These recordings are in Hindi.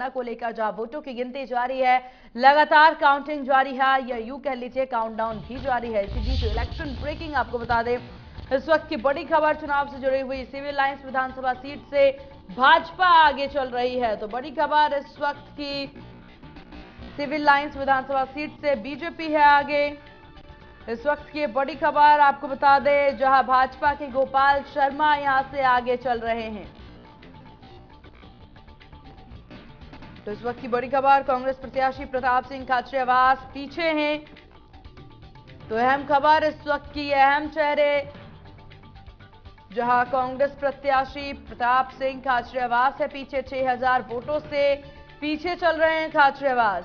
रुझाना को लेकर जहां वोटों की गिनती जारी है, लगातार काउंटिंग जारी है या यूं कह लीजिए काउंटडाउन भी जारी है। इसी बीच इलेक्शन ब्रेकिंग आपको बता दें, इस वक्त की बड़ी खबर चुनाव से जुड़ी हुई सिविल लाइंस विधानसभा सीट से भाजपा आगे चल रही है। तो बड़ी खबर इस वक्त की सिविल लाइंस विधानसभा सीट से बीजेपी है आगे। इस वक्त की बड़ी खबर आपको बता दें, जहां भाजपा के गोपाल शर्मा यहां से आगे चल रहे हैं। तो इस वक्त की बड़ी खबर, कांग्रेस प्रत्याशी प्रताप सिंह खाचरियावास पीछे हैं। तो अहम खबर इस वक्त की, अहम चेहरे, जहां कांग्रेस प्रत्याशी प्रताप सिंह खाचरियावास है पीछे, 6000 वोटों से पीछे चल रहे हैं खाचरियावास।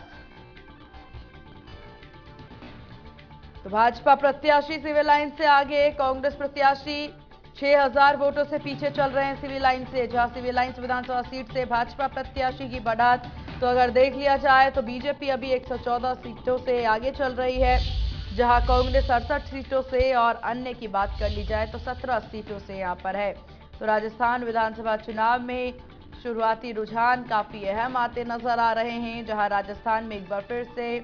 तो भाजपा प्रत्याशी सिविल लाइन से आगे, कांग्रेस प्रत्याशी 6000 वोटों से पीछे चल रहे हैं सिविल लाइन से। जहां सिविल लाइंस विधानसभा सीट से भाजपा प्रत्याशी की बढ़त तो अगर देख लिया जाए तो बीजेपी अभी 114 सीटों से आगे चल रही है, जहां कांग्रेस 68 सीटों से और अन्य की बात कर ली जाए तो 17 सीटों से यहां पर है। तो राजस्थान विधानसभा चुनाव में शुरुआती रुझान काफी अहम आते नजर आ रहे हैं, जहां राजस्थान में एक बार फिर से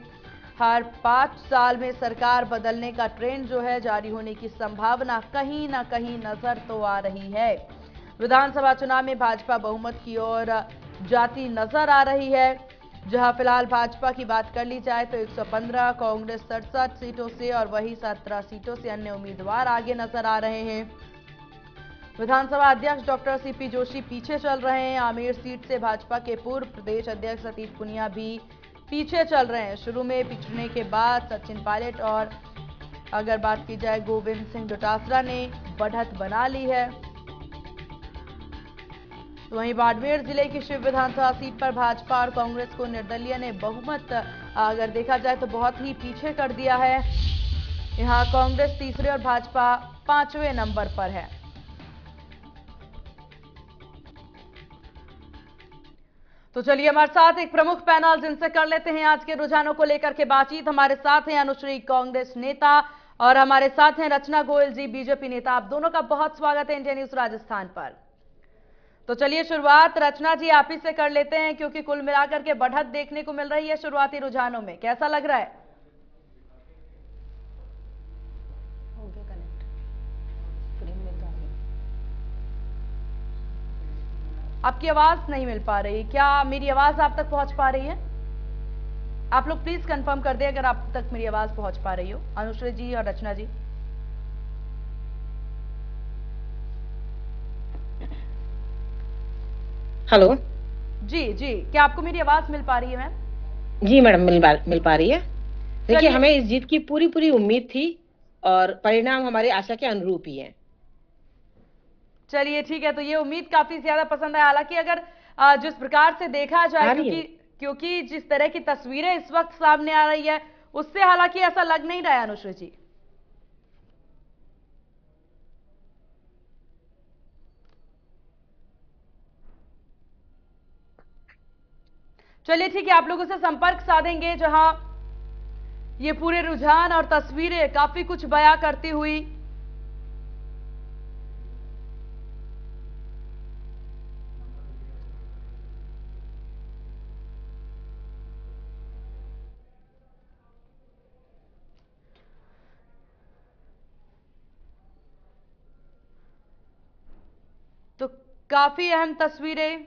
हर 5 साल में सरकार बदलने का ट्रेंड जो है जारी होने की संभावना कहीं ना कहीं नजर तो आ रही है। विधानसभा चुनाव में भाजपा बहुमत की ओर जाती नजर आ रही है, जहां फिलहाल भाजपा की बात कर ली जाए तो 115, कांग्रेस 67 सीटों से और वही 17 सीटों से अन्य उम्मीदवार आगे नजर आ रहे हैं। विधानसभा अध्यक्ष डॉक्टर सीपी जोशी पीछे चल रहे हैं। आमेर सीट से भाजपा के पूर्व प्रदेश अध्यक्ष सतीश पुनिया भी पीछे चल रहे हैं। शुरू में पिछड़ने के बाद सचिन पायलट और अगर बात की जाए गोविंद सिंह डोटासरा ने बढ़त बना ली है। तो वहीं बाड़मेर जिले की शिव विधानसभा सीट पर भाजपा और कांग्रेस को निर्दलीय ने बहुमत अगर देखा जाए तो बहुत ही पीछे कर दिया है। यहां कांग्रेस तीसरे और भाजपा 5वें नंबर पर है। तो चलिए हमारे साथ एक प्रमुख पैनल जिनसे कर लेते हैं आज के रुझानों को लेकर के बातचीत। हमारे साथ हैं अनुश्री, कांग्रेस नेता, और हमारे साथ हैं रचना गोयल जी, बीजेपी नेता। आप दोनों का बहुत स्वागत है इंडिया न्यूज राजस्थान पर। तो चलिए शुरुआत रचना जी आप ही से कर लेते हैं, क्योंकि कुल मिलाकर के बढ़त देखने को मिल रही है शुरुआती रुझानों में, कैसा लग रहा है? आपकी आवाज नहीं मिल पा रही, क्या मेरी आवाज आप तक पहुंच पा रही है? आप लोग प्लीज कंफर्म कर दें अगर आप तक मेरी आवाज पहुंच पा रही हो, अनुश्री जी और रचना जी। हेलो जी जी, क्या आपको मेरी आवाज मिल पा रही है मैम? जी मैडम, मिल पा रही है। देखिए, हमें इस जीत की पूरी पूरी उम्मीद थी और परिणाम हमारी आशा के अनुरूप ही है। चलिए ठीक है, तो ये उम्मीद काफी ज्यादा पसंद है। हालांकि अगर जिस प्रकार से देखा जाए, क्योंकि जिस तरह की तस्वीरें इस वक्त सामने आ रही है उससे हालांकि ऐसा लग नहीं रहा है अनुश्री जी। चलिए ठीक है, आप लोगों से संपर्क साधेंगे जहां ये पूरे रुझान और तस्वीरें काफी कुछ बयां करती हुई तो काफी अहम तस्वीरें।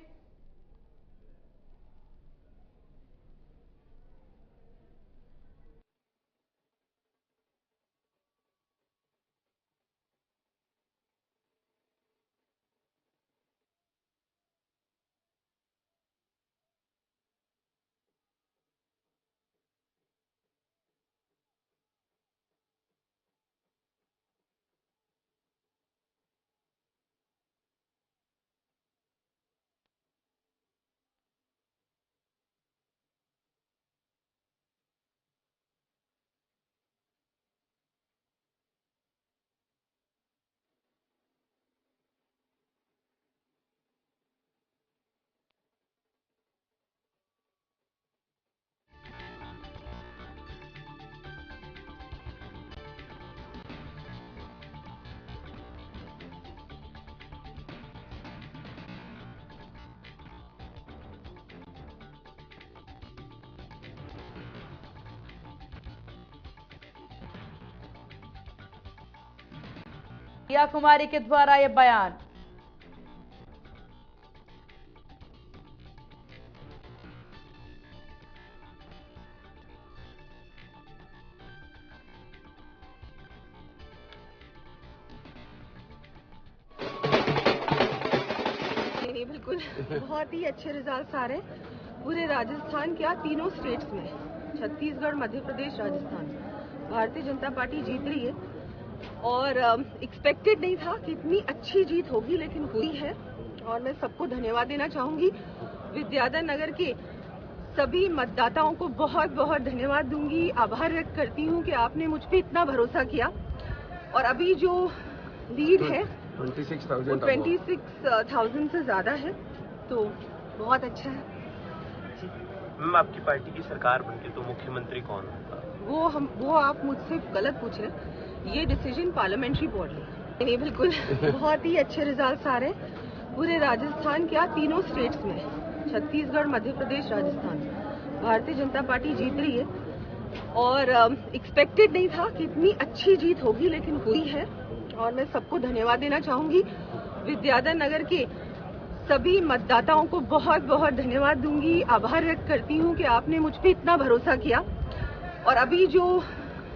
प्रिया कुमारी के द्वारा यह बयान। नहीं, बिल्कुल बहुत ही अच्छे रिजल्ट्स आ रहे हैं पूरे राजस्थान, क्या तीनों स्टेट्स में, छत्तीसगढ़, मध्य प्रदेश, राजस्थान। भारतीय जनता पार्टी जीत रही है और एक्सपेक्टेड नहीं था कि इतनी अच्छी जीत होगी, लेकिन हुई है। और मैं सबको धन्यवाद देना चाहूंगी। विद्याधर नगर के सभी मतदाताओं को बहुत बहुत धन्यवाद दूंगी। आभार व्यक्त करती हूं कि आपने मुझ पे इतना भरोसा किया। और अभी जो लीड है 26,000 से ज्यादा है, तो बहुत अच्छा है। मैम, आपकी पार्टी की सरकार बनती तो मुख्यमंत्री कौन होगा? वो आप मुझसे गलत पूछ रहे हैं। ये डिसीजन पार्लियामेंट्री बोर्ड लेगा। नहीं, बिल्कुल बहुत ही अच्छे रिजल्ट्स आ रहे हैं पूरे राजस्थान, क्या तीनों स्टेट्स में, छत्तीसगढ़, मध्य प्रदेश, राजस्थान। भारतीय जनता पार्टी जीत रही है और एक्सपेक्टेड नहीं था कि इतनी अच्छी जीत होगी, लेकिन हुई है। और मैं सबको धन्यवाद देना चाहूंगी। विद्याधर नगर के सभी मतदाताओं को बहुत बहुत धन्यवाद दूंगी। आभार व्यक्त करती हूं कि आपने मुझ पे इतना भरोसा किया। और अभी जो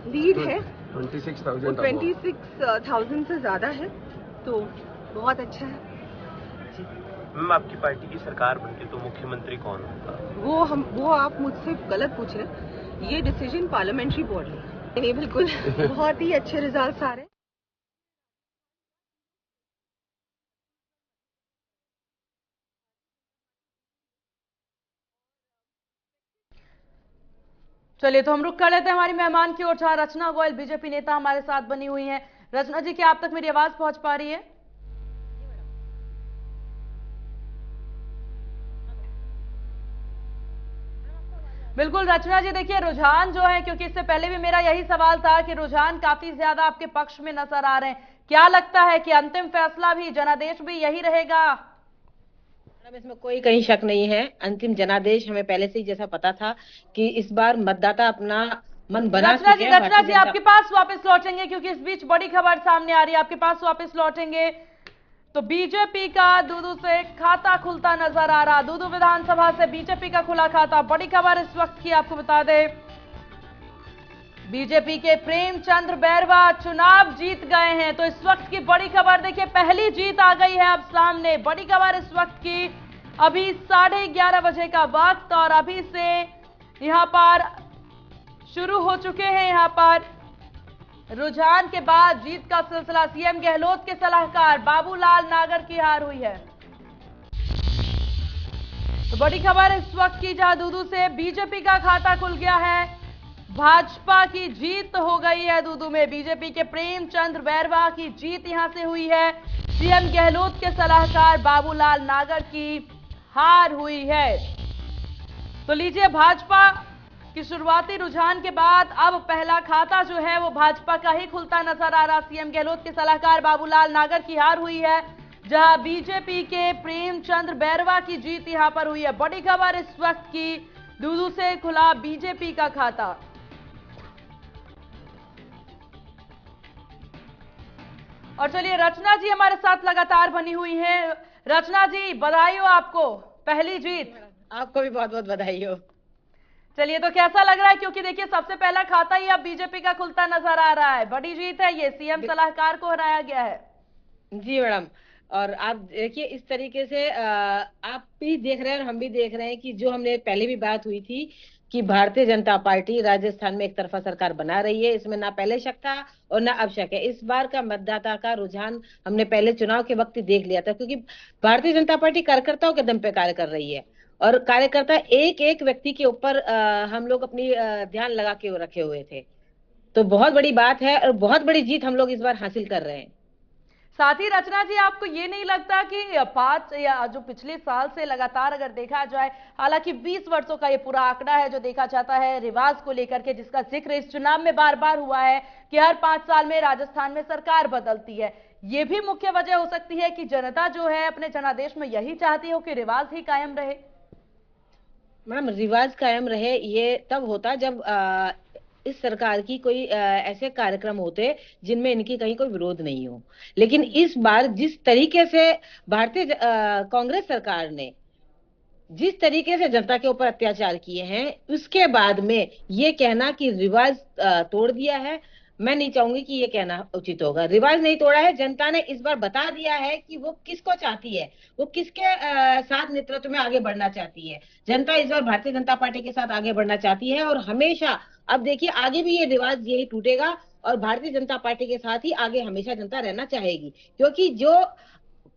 लीड है 26,000 से ज्यादा है, तो बहुत अच्छा है। मैम, आपकी पार्टी की सरकार बनती तो मुख्यमंत्री कौन होगा? वो आप मुझसे गलत पूछ रहे हैं। ये डिसीजन पार्लियामेंट्री बोर्ड लेगा। नहीं, बिल्कुल बहुत ही अच्छे रिजल्ट्स आ रहे हैं। चलिए, तो हम रुक कर लेते हैं हमारी मेहमान की ओर, जहां रचना गोयल बीजेपी नेता हमारे साथ बनी हुई हैं। रचना जी, क्या आप तक मेरी आवाज पहुंच पा रही है? बिल्कुल रचना जी, देखिए रुझान जो है, क्योंकि इससे पहले भी मेरा यही सवाल था कि रुझान काफी ज्यादा आपके पक्ष में नजर आ रहे हैं। क्या लगता है कि अंतिम फैसला भी, जनादेश भी यही रहेगा? मैडम, इसमें कोई कहीं शक नहीं है। अंतिम जनादेश हमें पहले से ही जैसा पता था कि इस बार मतदाता अपना मन बना रचना चुके जी, हैं। रचना जी, आपके पास वापस लौटेंगे, क्योंकि इस बीच बड़ी खबर सामने आ रही है। आपके पास वापस लौटेंगे तो बीजेपी का दूदू से खाता खुलता नजर आ रहा। दूदू विधानसभा से बीजेपी का खुला खाता। बड़ी खबर इस वक्त की आपको बता दें, बीजेपी के प्रेमचंद्र बैरवा चुनाव जीत गए हैं। तो इस वक्त की बड़ी खबर देखिए, पहली जीत आ गई है अब सामने। बड़ी खबर इस वक्त की, अभी 11:30 बजे का वक्त और अभी से यहां पर शुरू हो चुके हैं यहां पर रुझान के बाद जीत का सिलसिला। सीएम गहलोत के सलाहकार बाबूलाल नागर की हार हुई है। तो बड़ी खबर इस वक्त की, जहां दूदू से बीजेपी का खाता खुल गया है। भाजपा की जीत हो गई है दूदू में। बीजेपी के प्रेमचंद्र बैरवा की जीत यहां से हुई है। सीएम गहलोत के सलाहकार बाबूलाल नागर की हार हुई है। तो लीजिए, भाजपा कि शुरुआती रुझान के बाद अब पहला खाता जो है वो भाजपा का ही खुलता नजर आ रहा। सीएम गहलोत के सलाहकार बाबूलाल नागर की हार हुई है, जहां बीजेपी के प्रेमचंद्र बैरवा की जीत यहां पर हुई है। बड़ी खबर इस वक्त की, दूदू से खुला बीजेपी का खाता। और चलिए, रचना जी हमारे साथ लगातार बनी हुई हैं। रचना जी, बधाई हो आपको, पहली जीत। आपको भी बहुत बहुत बधाई हो। चलिए, तो कैसा लग रहा है? क्योंकि देखिए, सबसे पहला खाता ही अब बीजेपी का खुलता नजर आ रहा है। बड़ी जीत है ये, सीएम सलाहकार को हराया गया है। जी मैडम, और आप देखिए इस तरीके से आप भी देख रहे हैं और हम भी देख रहे हैं कि जो हमने पहले भी बात हुई थी कि भारतीय जनता पार्टी राजस्थान में एक तरफा सरकार बना रही है, इसमें ना पहले शक था और ना अब शक है। इस बार का मतदाता का रुझान हमने पहले चुनाव के वक्त ही देख लिया था, क्योंकि भारतीय जनता पार्टी कार्यकर्ताओं के दम पे कार्य कर रही है और कार्यकर्ता एक एक व्यक्ति के ऊपर हम लोग अपनी ध्यान लगा के रखे हुए थे। तो बहुत बड़ी बात है और बहुत बड़ी जीत हम लोग इस बार हासिल कर रहे हैं। साथ ही रचना जी, आपको ये नहीं लगता कि 5 या जो पिछले साल से लगातार अगर देखा जाए, हालांकि 20 वर्षों का ये पूरा आंकड़ा है जो देखा जाता है रिवाज को लेकर के, जिसका जिक्र इस चुनाव में बार बार हुआ है कि हर 5 साल में राजस्थान में सरकार बदलती है। ये भी मुख्य वजह हो सकती है कि जनता जो है अपने जनादेश में यही चाहती हो कि रिवाज ही कायम रहे। मैडम, रिवाज कायम रहे ये तब होता जब इस सरकार की कोई ऐसे कार्यक्रम होते जिनमें इनकी कहीं कोई विरोध नहीं हो। लेकिन इस बार जिस तरीके से कांग्रेस सरकार ने जिस तरीके से जनता के ऊपर अत्याचार किए हैं, उसके बाद में ये कहना कि रिवाज तोड़ दिया है, मैं नहीं चाहूंगी कि ये कहना उचित होगा। रिवाज नहीं तोड़ा है, जनता ने इस बार बता दिया है कि वो किसको चाहती है, वो किसके साथ नेतृत्व में आगे बढ़ना चाहती है। जनता इस बार भारतीय जनता पार्टी के साथ आगे बढ़ना चाहती है और हमेशा, अब देखिए आगे भी ये रिवाज यही टूटेगा और भारतीय जनता पार्टी के साथ ही आगे हमेशा जनता रहना चाहेगी, क्योंकि जो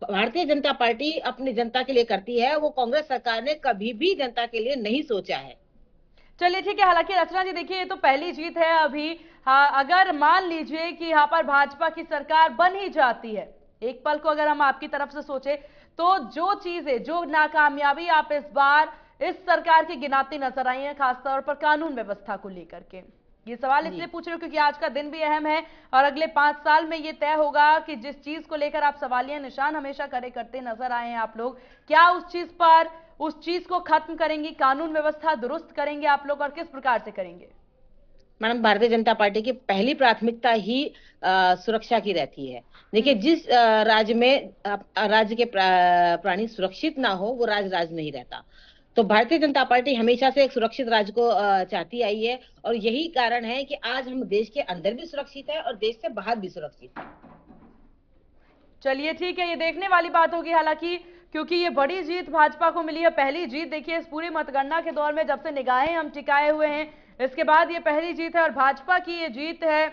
भारतीय जनता पार्टी अपनी जनता के लिए करती है वो कांग्रेस सरकार ने कभी भी जनता के लिए नहीं सोचा है। चलिए ठीक है। हालांकि रचना जी देखिए, ये तो पहली जीत है अभी। हाँ, अगर मान लीजिए कि यहाँ पर भाजपा की सरकार बन ही जाती है, एक पल को अगर हम आपकी तरफ से सोचे, तो जो चीजें, जो नाकामयाबी आप इस बार इस सरकार की गिनाती नजर आई है, खासतौर पर कानून व्यवस्था को लेकर के, ये सवाल इसलिए पूछ रहे हो क्योंकि आज का दिन भी अहम है और अगले 5 साल में ये तय होगा कि जिस चीज को लेकर आप सवालिया निशान हमेशा खड़े करते नजर आए हैं आप लोग, क्या उस चीज को खत्म करेंगी, कानून व्यवस्था दुरुस्त करेंगे आप लोग, और किस प्रकार से करेंगे? मैडम, भारतीय जनता पार्टी की पहली प्राथमिकता ही सुरक्षा की रहती है। देखिए, जिस राज्य में राज्य के प्राणी सुरक्षित ना हो वो राज नहीं रहता। तो भारतीय जनता पार्टी हमेशा से एक सुरक्षित राज्य को चाहती आई है और यही कारण है कि आज हम देश के अंदर भी सुरक्षित है और देश से बाहर भी सुरक्षित है। चलिए ठीक है, ये देखने वाली बात होगी हालांकि, क्योंकि ये बड़ी जीत भाजपा को मिली है, पहली जीत। देखिए इस पूरी मतगणना के दौर में जब से निगाहें हम टिकाए हुए हैं, इसके बाद ये पहली जीत है और भाजपा की ये जीत है,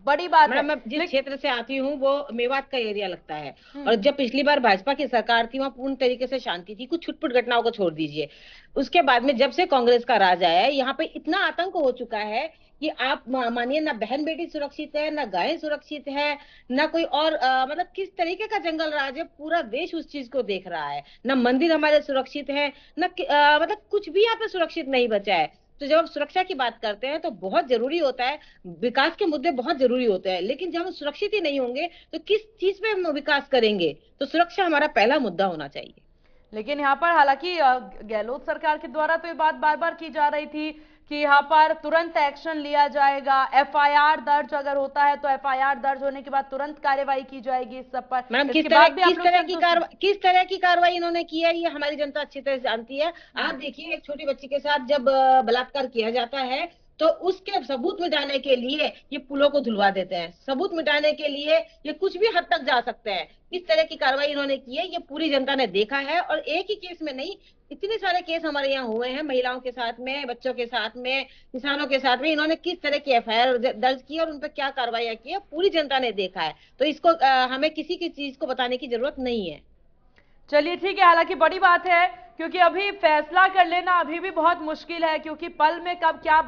बड़ी बात है। मैं जिस क्षेत्र से आती हूँ वो मेवात का एरिया लगता है और जब पिछली बार भाजपा की सरकार थी वहां पूर्ण तरीके से शांति थी, कुछ छुटपुट घटनाओं को छोड़ दीजिए। उसके बाद में जब से कांग्रेस का राज आया है यहाँ पे इतना आतंक हो चुका है कि आप मानिए, ना बहन बेटी सुरक्षित है, ना गायें सुरक्षित है, ना कोई और मतलब किस तरीके का जंगल राज है, पूरा देश उस चीज को देख रहा है। ना मंदिर हमारे सुरक्षित है, ना मतलब कुछ भी यहाँ पे सुरक्षित नहीं बचा है। तो जब हम सुरक्षा की बात करते हैं तो बहुत जरूरी होता है, विकास के मुद्दे बहुत जरूरी होते हैं, लेकिन जब हम सुरक्षित ही नहीं होंगे तो किस चीज पे हम विकास करेंगे? तो सुरक्षा हमारा पहला मुद्दा होना चाहिए। लेकिन यहाँ पर हालांकि गहलोत सरकार के द्वारा तो ये बात बार बार की जा रही थी कि यहाँ पर तुरंत एक्शन लिया जाएगा, एफआईआर दर्ज अगर होता है तो एफआईआर दर्ज होने के बाद तुरंत कार्यवाही की जाएगी इस सब पर। मैडम, किस तरह की कार्रवाई इन्होंने की है ये हमारी जनता अच्छी तरह से जानती है। आप देखिए, एक छोटी बच्ची के साथ जब बलात्कार किया जाता है तो उसके सबूत मिटाने के लिए ये पुलों को धुलवा देते हैं, सबूत मिटाने के लिए ये कुछ भी हद तक जा सकते हैं। इस तरह की कार्रवाई इन्होंने की है, ये पूरी जनता ने देखा है और एक ही केस में नहीं, इतने सारे केस हमारे यहाँ हुए हैं, महिलाओं के साथ में, बच्चों के साथ में, किसानों के साथ में, इन्होंने किस तरह की एफआईआर दर्ज की और उन पर क्या कार्रवाई की है पूरी जनता ने देखा है। तो इसको हमें किसी की चीज को बताने की जरूरत नहीं है। चलिए ठीक है। हालांकि बड़ी बात है क्योंकि अभी फैसला कर लेना अभी भी बहुत मुश्किल है, क्योंकि पल में कब क्या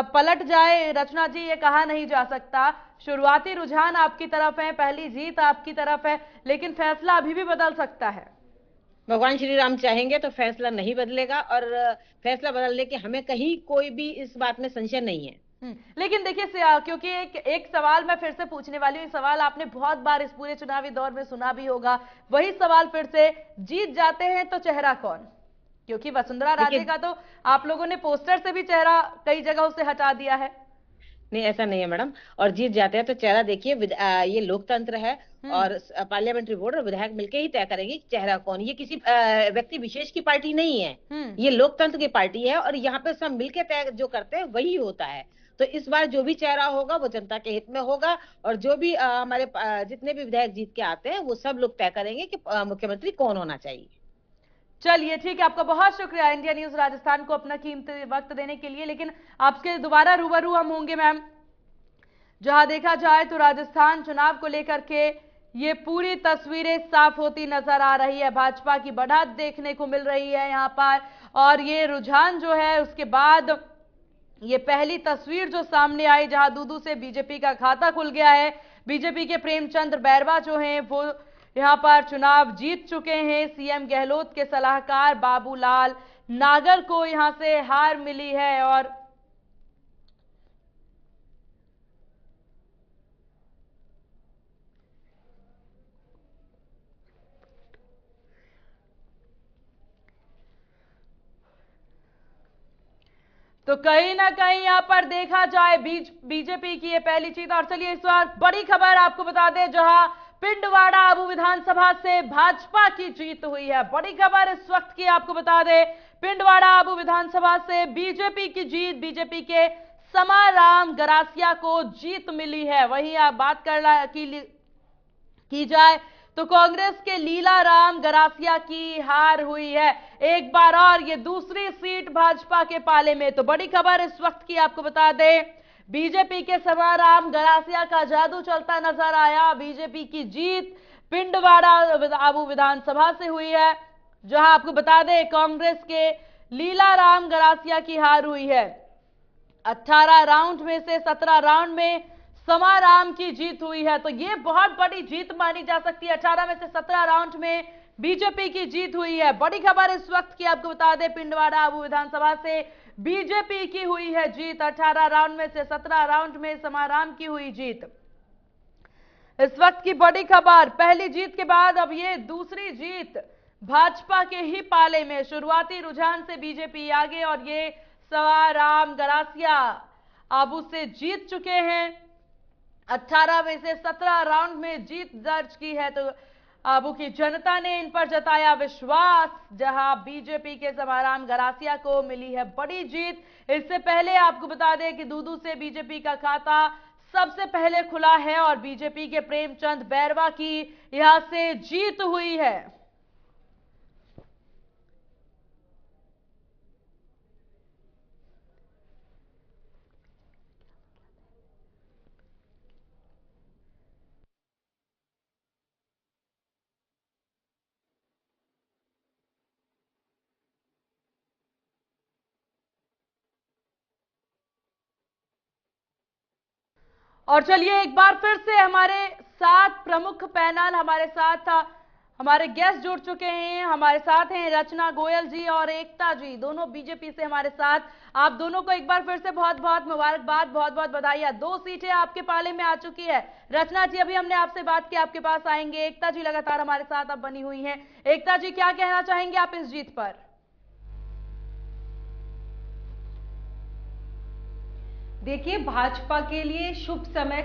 पलट जाए रचना जी ये कहा नहीं जा सकता। शुरुआती रुझान आपकी तरफ है, पहली जीत आपकी तरफ है, लेकिन फैसला अभी भी बदल सकता है। भगवान श्री राम चाहेंगे तो फैसला नहीं बदलेगा और फैसला बदलने के हमें कहीं कोई भी इस बात में संशय नहीं है। लेकिन देखिए क्योंकि एक सवाल मैं फिर से पूछने वाली हूँ, सवाल आपने बहुत बार इस पूरे चुनावी दौर में सुना भी होगा, वही सवाल फिर से, जीत जाते हैं तो चेहरा कौन? क्योंकि वसुंधरा राजे का तो आप लोगों ने पोस्टर से भी चेहरा कई जगहों से हटा दिया है। नहीं, ऐसा नहीं है मैडम, और जीत जाते हैं तो चेहरा देखिए, ये लोकतंत्र है और पार्लियामेंट्री बोर्ड और विधायक मिलकर ही तय करेंगे कि चेहरा कौन। ये किसी व्यक्ति विशेष की पार्टी नहीं है, ये लोकतंत्र की पार्टी है और यहाँ पे सब मिलकर तय जो करते हैं वही होता है। तो इस बार जो भी चेहरा होगा वो जनता के हित में होगा और जो भी हमारे जितने भी विधायक जीत के आते हैं वो सब लोग तय करेंगे कि मुख्यमंत्री कौन होना चाहिए। चलिए ठीक है, आपका बहुत शुक्रिया इंडिया न्यूज राजस्थान को अपना कीमती वक्त देने के लिए। लेकिन आपके दोबारा रूबरू हम होंगे मैम, जहां देखा जाए तो राजस्थान चुनाव को लेकर के ये पूरी तस्वीरें साफ होती नजर आ रही है। भाजपा की बढ़त देखने को मिल रही है यहां पर, और ये रुझान जो है उसके बाद ये पहली तस्वीर जो सामने आई जहां दूदू से बीजेपी का खाता खुल गया है। बीजेपी के प्रेमचंद बैरवा जो हैं वो यहां पर चुनाव जीत चुके हैं। सीएम गहलोत के सलाहकार बाबूलाल नागर को यहां से हार मिली है और तो कहीं ना कहीं यहां पर देखा जाए बीजेपी की ये पहली जीत। और चलिए इस बार बड़ी खबर आपको बता दें, जहां पिंडवाड़ा आबू विधानसभा से भाजपा की जीत हुई है। बड़ी खबर इस वक्त की आपको बता दें, पिंडवाड़ा आबू विधानसभा से बीजेपी की जीत, बीजेपी के समाराम गरासिया को जीत मिली है। वहीं आप बात की जाए तो कांग्रेस के लीलाराम गरासिया की हार हुई है। एक बार और ये दूसरी सीट भाजपा के पाले में। तो बड़ी खबर इस वक्त की आपको बता दें, बीजेपी के समाराम गरासिया का जादू चलता नजर आया। बीजेपी की जीत पिंडवाड़ा आबू विधानसभा से हुई है, जहां आपको बता दें कांग्रेस के लीलाराम गरासिया की हार हुई है। 18 राउंड में से 17 राउंड में समाराम की जीत हुई है। तो ये बहुत बड़ी जीत मानी जा सकती है। 18 में से 17 राउंड में बीजेपी की जीत हुई है। बड़ी खबर इस वक्त की आपको बता दें, पिंडवाड़ा आबू विधानसभा से बीजेपी की हुई है जीत। 18 राउंड में से 17 राउंड में समाराम की हुई जीत। इस वक्त की बड़ी खबर, पहली जीत के बाद अब ये दूसरी जीत भाजपा के ही पाले में। शुरुआती रुझान से बीजेपी आगे और ये समाराम गरासिया आबू से जीत चुके हैं। 18 में से 17 राउंड में जीत दर्ज की है। तो आबू की जनता ने इन पर जताया विश्वास, जहां बीजेपी के समाराम गरासिया को मिली है बड़ी जीत। इससे पहले आपको बता दें कि दूदू से बीजेपी का खाता सबसे पहले खुला है और बीजेपी के प्रेमचंद बैरवा की यहां से जीत हुई है। और चलिए एक बार फिर से हमारे साथ प्रमुख पैनल हमारे साथ हमारे गेस्ट जुड़ चुके हैं। हमारे साथ हैं रचना गोयल जी और एकता जी, दोनों बीजेपी से हमारे साथ। आप दोनों को एक बार फिर से बहुत बहुत मुबारकबाद, बहुत बहुत बधाई। 2 सीटें आपके पाले में आ चुकी है। रचना जी, अभी हमने आपसे बात की, आपके पास आएंगे। एकता जी लगातार हमारे साथ अब बनी हुई हैं। एकता जी, क्या कहना चाहेंगे आप इस जीत पर? देखिए, भाजपा के लिए शुभ समय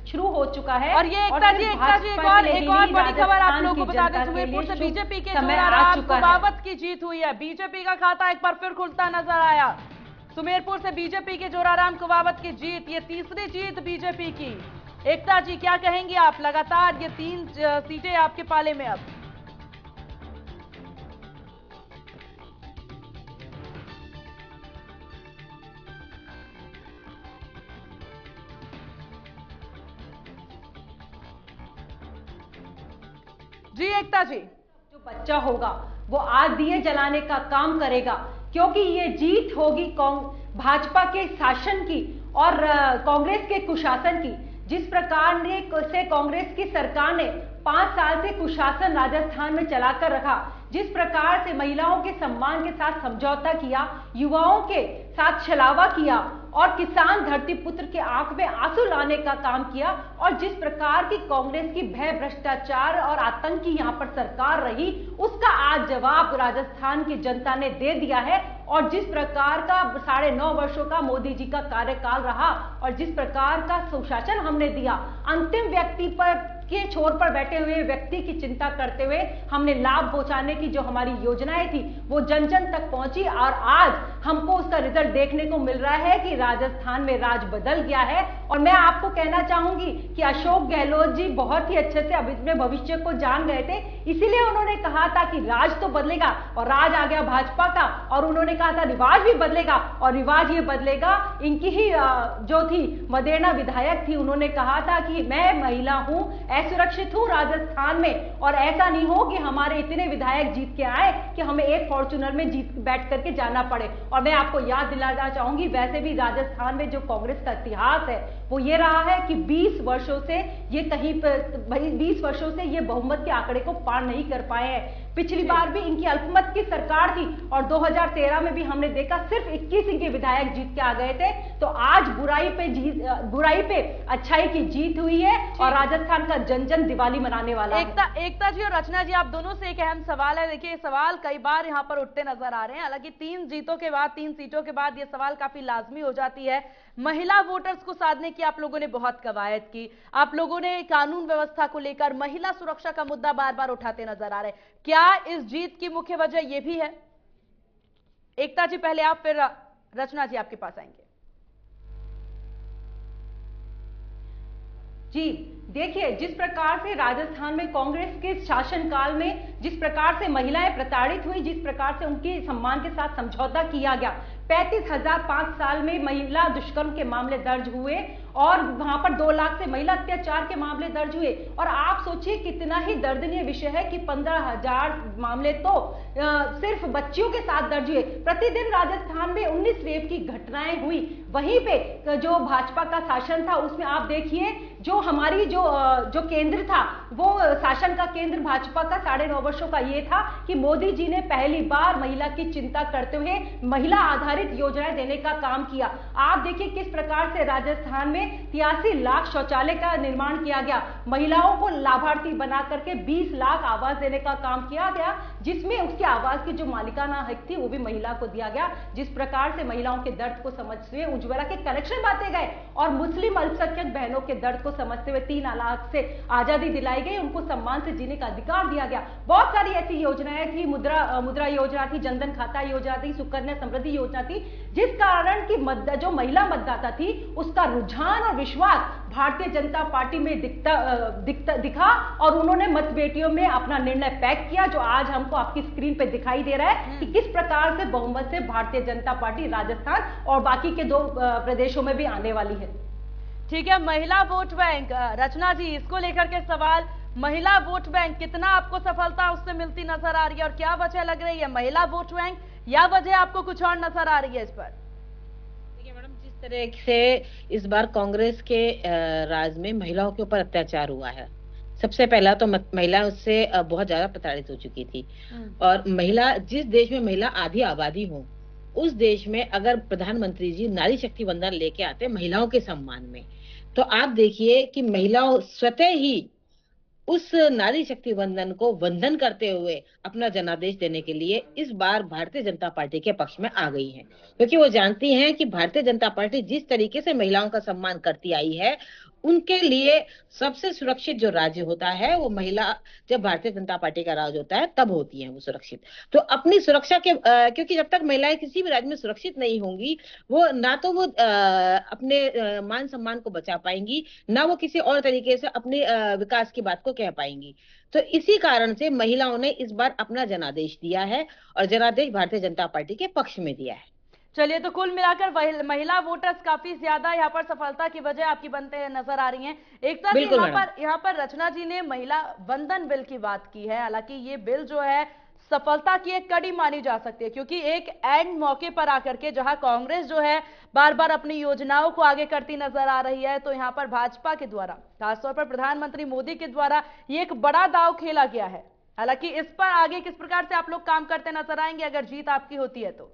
शुरू हो चुका है। और ये एकता जी एक और बड़ी खबर आप लोगों को बता दें, सुमेरपुर से बीजेपी के जोराराम कुबावत की जीत हुई है। बीजेपी का खाता एक बार फिर खुलता नजर आया। सुमेरपुर से बीजेपी के जोराराम कुबावत की जीत, ये तीसरी जीत बीजेपी की। एकता जी, क्या कहेंगे आप? लगातार ये 3 सीटें आपके पाले में अब। जी एकता जी, जो बच्चा होगा वो आज दिए जलाने का काम करेगा, क्योंकि ये जीत होगी भाजपा के शासन की और कांग्रेस के कुशासन की। जिस प्रकार से कांग्रेस की सरकार ने 5 साल से कुशासन राजस्थान में चलाकर रखा, जिस प्रकार से महिलाओं के सम्मान के साथ समझौता किया, युवाओं के साथ छलावा किया और किसान धरती पुत्र के आंख में आंसू लाने का काम किया, और जिस प्रकार की कांग्रेस की भय, भ्रष्टाचार और आतंक की यहां पर सरकार रही, उसका आज जवाब राजस्थान की जनता ने दे दिया है। और जिस प्रकार का 9.5 वर्षों का मोदी जी का कार्यकाल रहा और जिस प्रकार का सुशासन हमने दिया, अंतिम व्यक्ति पर के छोर पर बैठे हुए व्यक्ति की चिंता करते हुए हमने लाभ पहुंचाने की जो हमारी योजनाएं थी वो जन जन तक पहुंची, और आज हमको उसका रिजल्ट देखने को मिल रहा है कि राजस्थान में राज बदल गया है। और मैं आपको कहना चाहूंगी कि अशोक गहलोत जी बहुत ही अच्छे से अब इसमें भविष्य को जान गए थे, इसीलिए उन्होंने कहा था कि राज तो बदलेगा, और राज आ गया भाजपा का। और उन्होंने कहा था रिवाज भी बदलेगा, और रिवाज ये बदलेगा। इनकी ही जो थी मदेना विधायक थी, उन्होंने कहा था कि मैं महिला हूं, असुरक्षित हूं राजस्थान में, और ऐसा नहीं हो कि हमारे इतने विधायक जीत के आए कि हमें एक फॉर्च्यूनर में बैठ करके जाना पड़े। और मैं आपको याद दिलाना चाहूंगी, वैसे भी राजस्थान में जो कांग्रेस का इतिहास है वो ये रहा है कि 20 वर्षों से ये 20 वर्षों से ये बहुमत के आंकड़े को पार नहीं कर पाए हैं। पिछली बार भी इनकी अल्पमत की सरकार थी और 2013 में भी हमने देखा सिर्फ 21 इनके विधायक जीत के आ गए थे। तो आज बुराई पे अच्छाई की जीत हुई है और राजस्थान का जन जन दिवाली मनाने वाला है। एकता जी और रचना जी, आप दोनों से एक अहम सवाल है। देखिए, ये सवाल कई बार यहाँ पर उठते नजर आ रहे हैं। हालांकि 3 जीतों के बाद, 3 सीटों के बाद ये सवाल काफी लाजमी हो जाती है। महिला वोटर्स को साधने की आप लोगों ने बहुत कवायद की, आप लोगों ने कानून व्यवस्था को लेकर महिला सुरक्षा का मुद्दा बार बार उठाते नजर आ रहे हैं। क्या इस जीत की मुख्य वजह यह भी है? एकता जी पहले आप, फिर रचना जी आपके पास आएंगे। जी देखिए, जिस प्रकार से राजस्थान में कांग्रेस के शासनकाल में जिस प्रकार से महिलाएं प्रताड़ित हुई, जिस प्रकार से उनके सम्मान के साथ समझौता किया गया, 35,000 5 साल में महिला दुष्कर्म के मामले दर्ज हुए और वहां पर 2 लाख से महिला अत्याचार के मामले दर्ज हुए। और आप सोचिए कितना ही दर्दनीय विषय है कि 15,000 मामले तो सिर्फ बच्चियों के साथ दर्ज हुए। प्रतिदिन राजस्थान में 19 रेप की घटनाएं हुई। वहीं पे जो भाजपा का शासन था उसमें आप देखिए, जो हमारी जो केंद्र था, वो शासन का केंद्र भाजपा का 9.5 वर्षों का ये था कि मोदी जी ने पहली बार महिला की चिंता करते हुए महिला आधारित योजनाएं देने का काम किया। आप देखिए किस प्रकार से राजस्थान में 83 लाख शौचालय का निर्माण किया गया, महिलाओं को लाभार्थी बना करके 20 लाख आवास देने का काम किया गया, जिसमें उसके आवास की जो मालिकाना हक थी वो भी महिला को दिया गया। जिस प्रकार से महिलाओं के दर्द को समझते हुए उज्ज्वला के कनेक्शन बांटे गए और मुस्लिम अल्पसंख्यक बहनों के दर्द को समझते हुए 3 लाख से आजादी दिलाई गई, उनको सम्मान से जीने का अधिकार दिया गया। बहुत सारी ऐसी योजनाएं थी, मुद्रा योजना थी, जनधन खाता योजना थी, सुकन्या समृद्धि योजना थी, जिस कारण की जो महिला मतदाता थी उसका रुझान और विश्वास भारतीय जनता पार्टी में दिखा और उन्होंने मत बेटियों में अपना निर्णय पैक किया, जो आज हमको आपकी स्क्रीन पे दिखाई दे रहा है कि किस प्रकार से बहुमत से भारतीय जनता पार्टी राजस्थान और बाकी के 2 प्रदेशों में भी आने वाली है। ठीक है, महिला वोट बैंक, रचना जी इसको लेकर के सवाल, महिला वोट बैंक कितना आपको सफलता उससे मिलती नजर आ रही है और क्या वजह लग रही है, महिला वोट बैंक या वजह आपको कुछ और नजर आ रही है इस पर? देखिए मैडम, जिस तरह से इस बार कांग्रेस के राज में महिलाओं के ऊपर अत्याचार हुआ है, सबसे पहला तो महिला उससे बहुत ज्यादा प्रताड़ित हो चुकी थी। और महिला, जिस देश में महिला आधी आबादी हो, उस देश में अगर प्रधानमंत्री जी नारी शक्ति वंदन लेके आते महिलाओं के सम्मान में, तो आप देखिए कि महिलाओं स्वतः ही उस नारी शक्ति वंदन को वंदन करते हुए अपना जनादेश देने के लिए इस बार भारतीय जनता पार्टी के पक्ष में आ गई हैं, क्योंकि वो जानती हैं कि भारतीय जनता पार्टी जिस तरीके से महिलाओं का सम्मान करती आई है, उनके लिए सबसे सुरक्षित जो राज्य होता है वो महिला, जब भारतीय जनता पार्टी का राज होता है तब होती है वो सुरक्षित। तो अपनी सुरक्षा के क्योंकि जब तक महिलाएं किसी भी राज्य में सुरक्षित नहीं होंगी, वो ना तो वो अपने मान सम्मान को बचा पाएंगी, ना वो किसी और तरीके से अपने विकास की बात को कह पाएंगी। तो इसी कारण से महिलाओं ने इस बार अपना जनादेश दिया है और जनादेश भारतीय जनता पार्टी के पक्ष में दिया है। चलिए, तो कुल मिलाकर महिला वोटर्स काफी ज्यादा यहाँ पर सफलता की वजह आपकी बनते नजर आ रही हैं। एक तरह यहाँ पर रचना जी ने महिला वंदन बिल की बात की है। हालांकि ये बिल जो है सफलता की एक कड़ी मानी जा सकती है, क्योंकि एक एंड मौके पर आकर के जहां कांग्रेस जो है बार बार अपनी योजनाओं को आगे करती नजर आ रही है, तो यहां पर भाजपा के द्वारा, खासतौर पर प्रधानमंत्री मोदी के द्वारा ये एक बड़ा दांव खेला गया है। हालांकि इस पर आगे किस प्रकार से आप लोग काम करते नजर आएंगे अगर जीत आपकी होती है तो?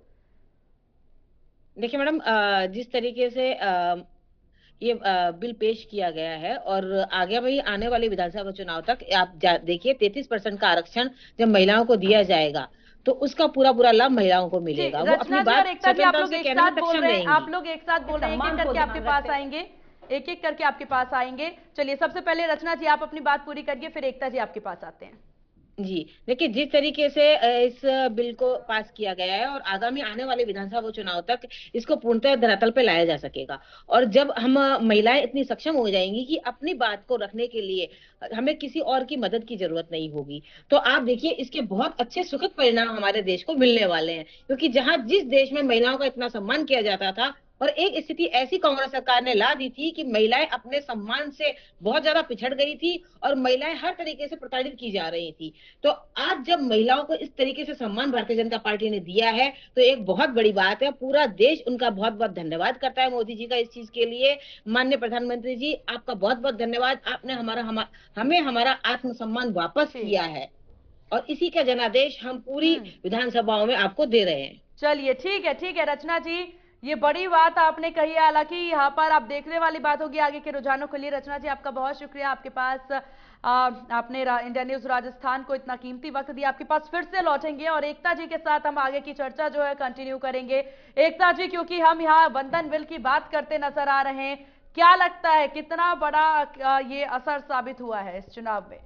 देखिए मैडम, जिस तरीके से ये बिल पेश किया गया है और आगे भी आने वाले विधानसभा चुनाव तक आप देखिए 33% का आरक्षण जब महिलाओं को दिया जाएगा तो उसका पूरा लाभ महिलाओं को मिलेगा। वो अपनी बात स्वतंत्रता से कहने में सक्षम रहेंगी। आप लोग एक साथ बोल रहे हैं, एक करके आपके पास आएंगे, एक करके आपके पास आएंगे। चलिए, सबसे पहले रचना जी आप अपनी बात पूरी करिए, फिर एकता जी आपके पास आते हैं। जी देखिए, जिस तरीके से इस बिल को पास किया गया है और आगामी आने वाले विधानसभा चुनाव तक इसको पूर्णतः धरातल पे लाया जा सकेगा, और जब हम महिलाएं इतनी सक्षम हो जाएंगी कि अपनी बात को रखने के लिए हमें किसी और की मदद की जरूरत नहीं होगी, तो आप देखिए इसके बहुत अच्छे सुखद परिणाम हमारे देश को मिलने वाले हैं। क्योंकि जिस देश में महिलाओं का इतना सम्मान किया जाता था और एक स्थिति ऐसी कांग्रेस सरकार ने ला दी थी कि महिलाएं अपने सम्मान से बहुत ज्यादा पिछड़ गई थी और महिलाएं हर तरीके से प्रताड़ित की जा रही थी, तो आज जब महिलाओं को इस तरीके से सम्मान भारतीय जनता पार्टी ने दिया है तो एक बहुत बड़ी बात है। पूरा देश उनका बहुत बहुत धन्यवाद करता है मोदी जी का इस चीज के लिए। माननीय प्रधानमंत्री जी, आपका बहुत बहुत धन्यवाद। आपने हमें हमारा आत्मसम्मान वापस किया है और इसी का जनादेश हम पूरी विधानसभाओं में आपको दे रहे हैं। चलिए ठीक है रचना जी, ये बड़ी बात आपने कही है। हालांकि यहाँ पर आप देखने वाली बात होगी आगे के रुझानों के लिए। रचना जी आपका बहुत शुक्रिया, आपके पास आपने इंडिया न्यूज राजस्थान को इतना कीमती वक्त दिया। आपके पास फिर से लौटेंगे और एकता जी के साथ हम आगे की चर्चा जो है कंटिन्यू करेंगे। एकता जी, क्योंकि हम यहाँ बंधन बिल की बात करते नजर आ रहे हैं, क्या लगता है कितना बड़ा ये असर साबित हुआ है इस चुनाव में?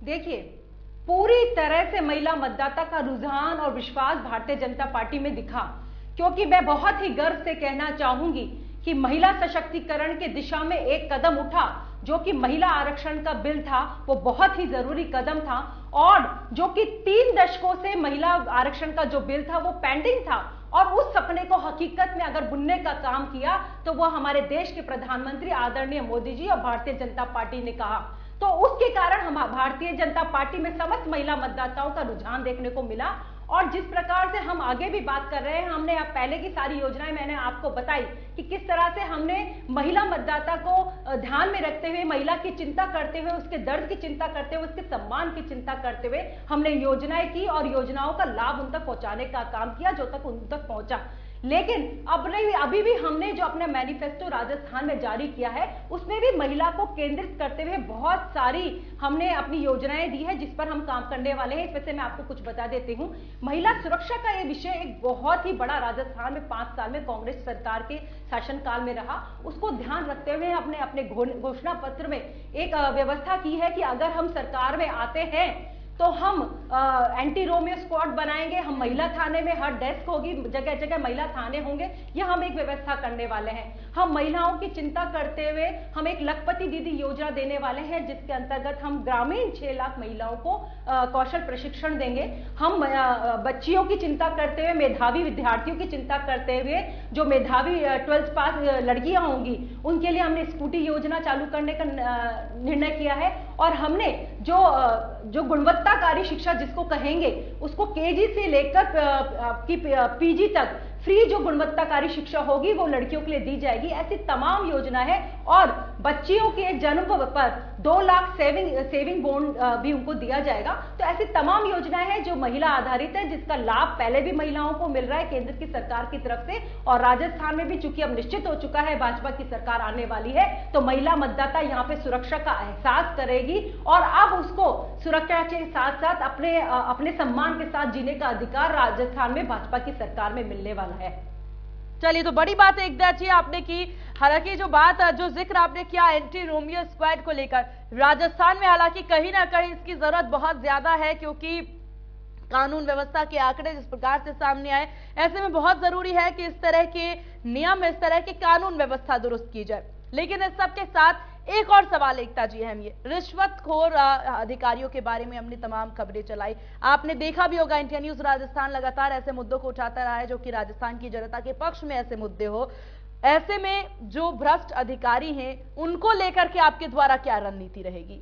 देखिए, पूरी तरह से महिला मतदाता का रुझान और विश्वास भारतीय जनता पार्टी में दिखा, क्योंकि मैं बहुत ही गर्व से कहना चाहूंगी कि महिला सशक्तिकरण की दिशा में एक कदम उठा, जो कि महिला आरक्षण का बिल था, वो बहुत ही जरूरी कदम था। और जो कि 3 दशकों से महिला आरक्षण का जो बिल था वो पेंडिंग था, और उस सपने को हकीकत में अगर बुनने का काम किया तो वो हमारे देश के प्रधानमंत्री आदरणीय मोदी जी और भारतीय जनता पार्टी ने कहा। तो उसके कारण हम भारतीय जनता पार्टी में समस्त महिला मतदाताओं का रुझान देखने को मिला। और जिस प्रकार से हम आगे भी बात कर रहे हैं, हमने अब पहले की सारी योजनाएं मैंने आपको बताई कि किस तरह से हमने महिला मतदाता को ध्यान में रखते हुए, महिला की चिंता करते हुए, उसके दर्द की चिंता करते हुए, उसके सम्मान की चिंता करते हुए हमने योजनाएं की और योजनाओं का लाभ उन तक पहुंचाने का काम किया, जो तक उन तक पहुंचा। लेकिन अभी भी हमने जो अपना मैनिफेस्टो राजस्थान में जारी किया है, उसमें भी महिला को केंद्रित करते हुए बहुत सारी हमने अपनी योजनाएं दी है, जिस पर हम काम करने वाले हैं। इसमें से मैं आपको कुछ बता देती हूं। महिला सुरक्षा का ये विषय एक बहुत ही बड़ा राजस्थान में 5 साल में कांग्रेस सरकार के शासनकाल में रहा। उसको ध्यान रखते हुए हमने अपने घोषणा पत्र में एक व्यवस्था की है कि अगर हम सरकार में आते हैं तो हम एंटी रोमियो स्क्वाड बनाएंगे, हम महिला थाने में हर डेस्क होगी, जगह जगह महिला थाने होंगे, यह हम एक व्यवस्था करने वाले हैं। हम महिलाओं की चिंता करते हुए हम एक लखपति दीदी योजना देने वाले हैं, जिसके अंतर्गत हम ग्रामीण 6 लाख महिलाओं को कौशल प्रशिक्षण देंगे। हम बच्चियों की चिंता करते हुए, मेधावी विद्यार्थियों की चिंता करते हुए, जो मेधावी 12th पास लड़कियां होंगी उनके लिए हमने स्कूटी योजना चालू करने का निर्णय किया है। और हमने जो गुणवत्ताकारी शिक्षा जिसको कहेंगे, उसको केजी से लेकर पीजी तक फ्री जो गुणवत्ताकारी शिक्षा होगी वो लड़कियों के लिए दी जाएगी। ऐसी तमाम योजना है। और बच्चियों के जन्म पर 2 लाख सेविंग बॉन्ड भी उनको दिया जाएगा। तो ऐसी तमाम योजनाएं हैं जो महिला आधारित है, जिसका लाभ पहले भी महिलाओं को मिल रहा है केंद्र की सरकार की तरफ से। और राजस्थान में भी चूंकि अब निश्चित हो चुका है भाजपा की सरकार आने वाली है, तो महिला मतदाता यहाँ पे सुरक्षा का एहसास करेगी और अब उसको सुरक्षा के साथ साथ अपने सम्मान के साथ जीने का अधिकार राजस्थान में भाजपा की सरकार में मिलने वाला है। चलिए, तो बड़ी बात एकता जी आपने की। हालांकि जो जिक्र आपने किया एंटी रोमियो स्क्वाड को लेकर, राजस्थान में हालांकि कहीं ना कहीं इसकी जरूरत बहुत ज्यादा है, क्योंकि कानून व्यवस्था के आंकड़े जिस प्रकार से सामने आए, ऐसे में बहुत जरूरी है कि इस तरह के नियम, इस तरह की कानून व्यवस्था दुरुस्त की जाए। लेकिन इस सब के साथ एक और सवाल एकता जी, हम ये रिश्वतखोर अधिकारियों के बारे में हमने तमाम खबरें चलाई। आपने देखा भी होगा इंडिया न्यूज राजस्थान लगातार ऐसे मुद्दों को उठाता रहा है जो कि राजस्थान की जनता के पक्ष में ऐसे मुद्दे हो। ऐसे में जो भ्रष्ट अधिकारी हैं उनको लेकर के आपके द्वारा क्या रणनीति रहेगी?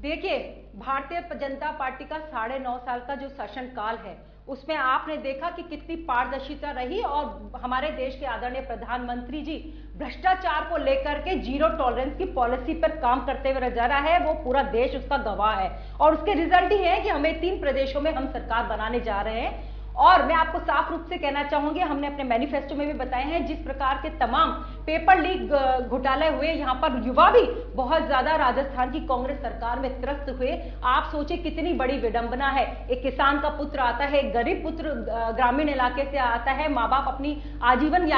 देखिए, भारतीय जनता पार्टी का 9.5 साल का जो शासनकाल है, उसमें आपने देखा कि कितनी पारदर्शिता रही और हमारे देश के आदरणीय प्रधानमंत्री जी भ्रष्टाचार को लेकर के 0 टॉलरेंस की पॉलिसी पर काम करते हुए नजर आया है। वो पूरा देश उसका गवाह है और उसके रिजल्ट ही है कि हमें 3 प्रदेशों में हम सरकार बनाने जा रहे हैं। और मैं आपको साफ रूप से कहना चाहूंगी, हमने अपने मैनिफेस्टो में भी बताए हैं, जिस प्रकार के तमाम पेपर लीक घोटाले हुए, यहाँ पर युवा भी बहुत ज्यादा राजस्थान की कांग्रेस सरकार में त्रस्त हुए। आप सोचिए कितनी बड़ी विडंबना है। एक किसान का पुत्र आता है, एक गरीब पुत्र ग्रामीण इलाके से आता है, माँ बाप अपनी आजीवन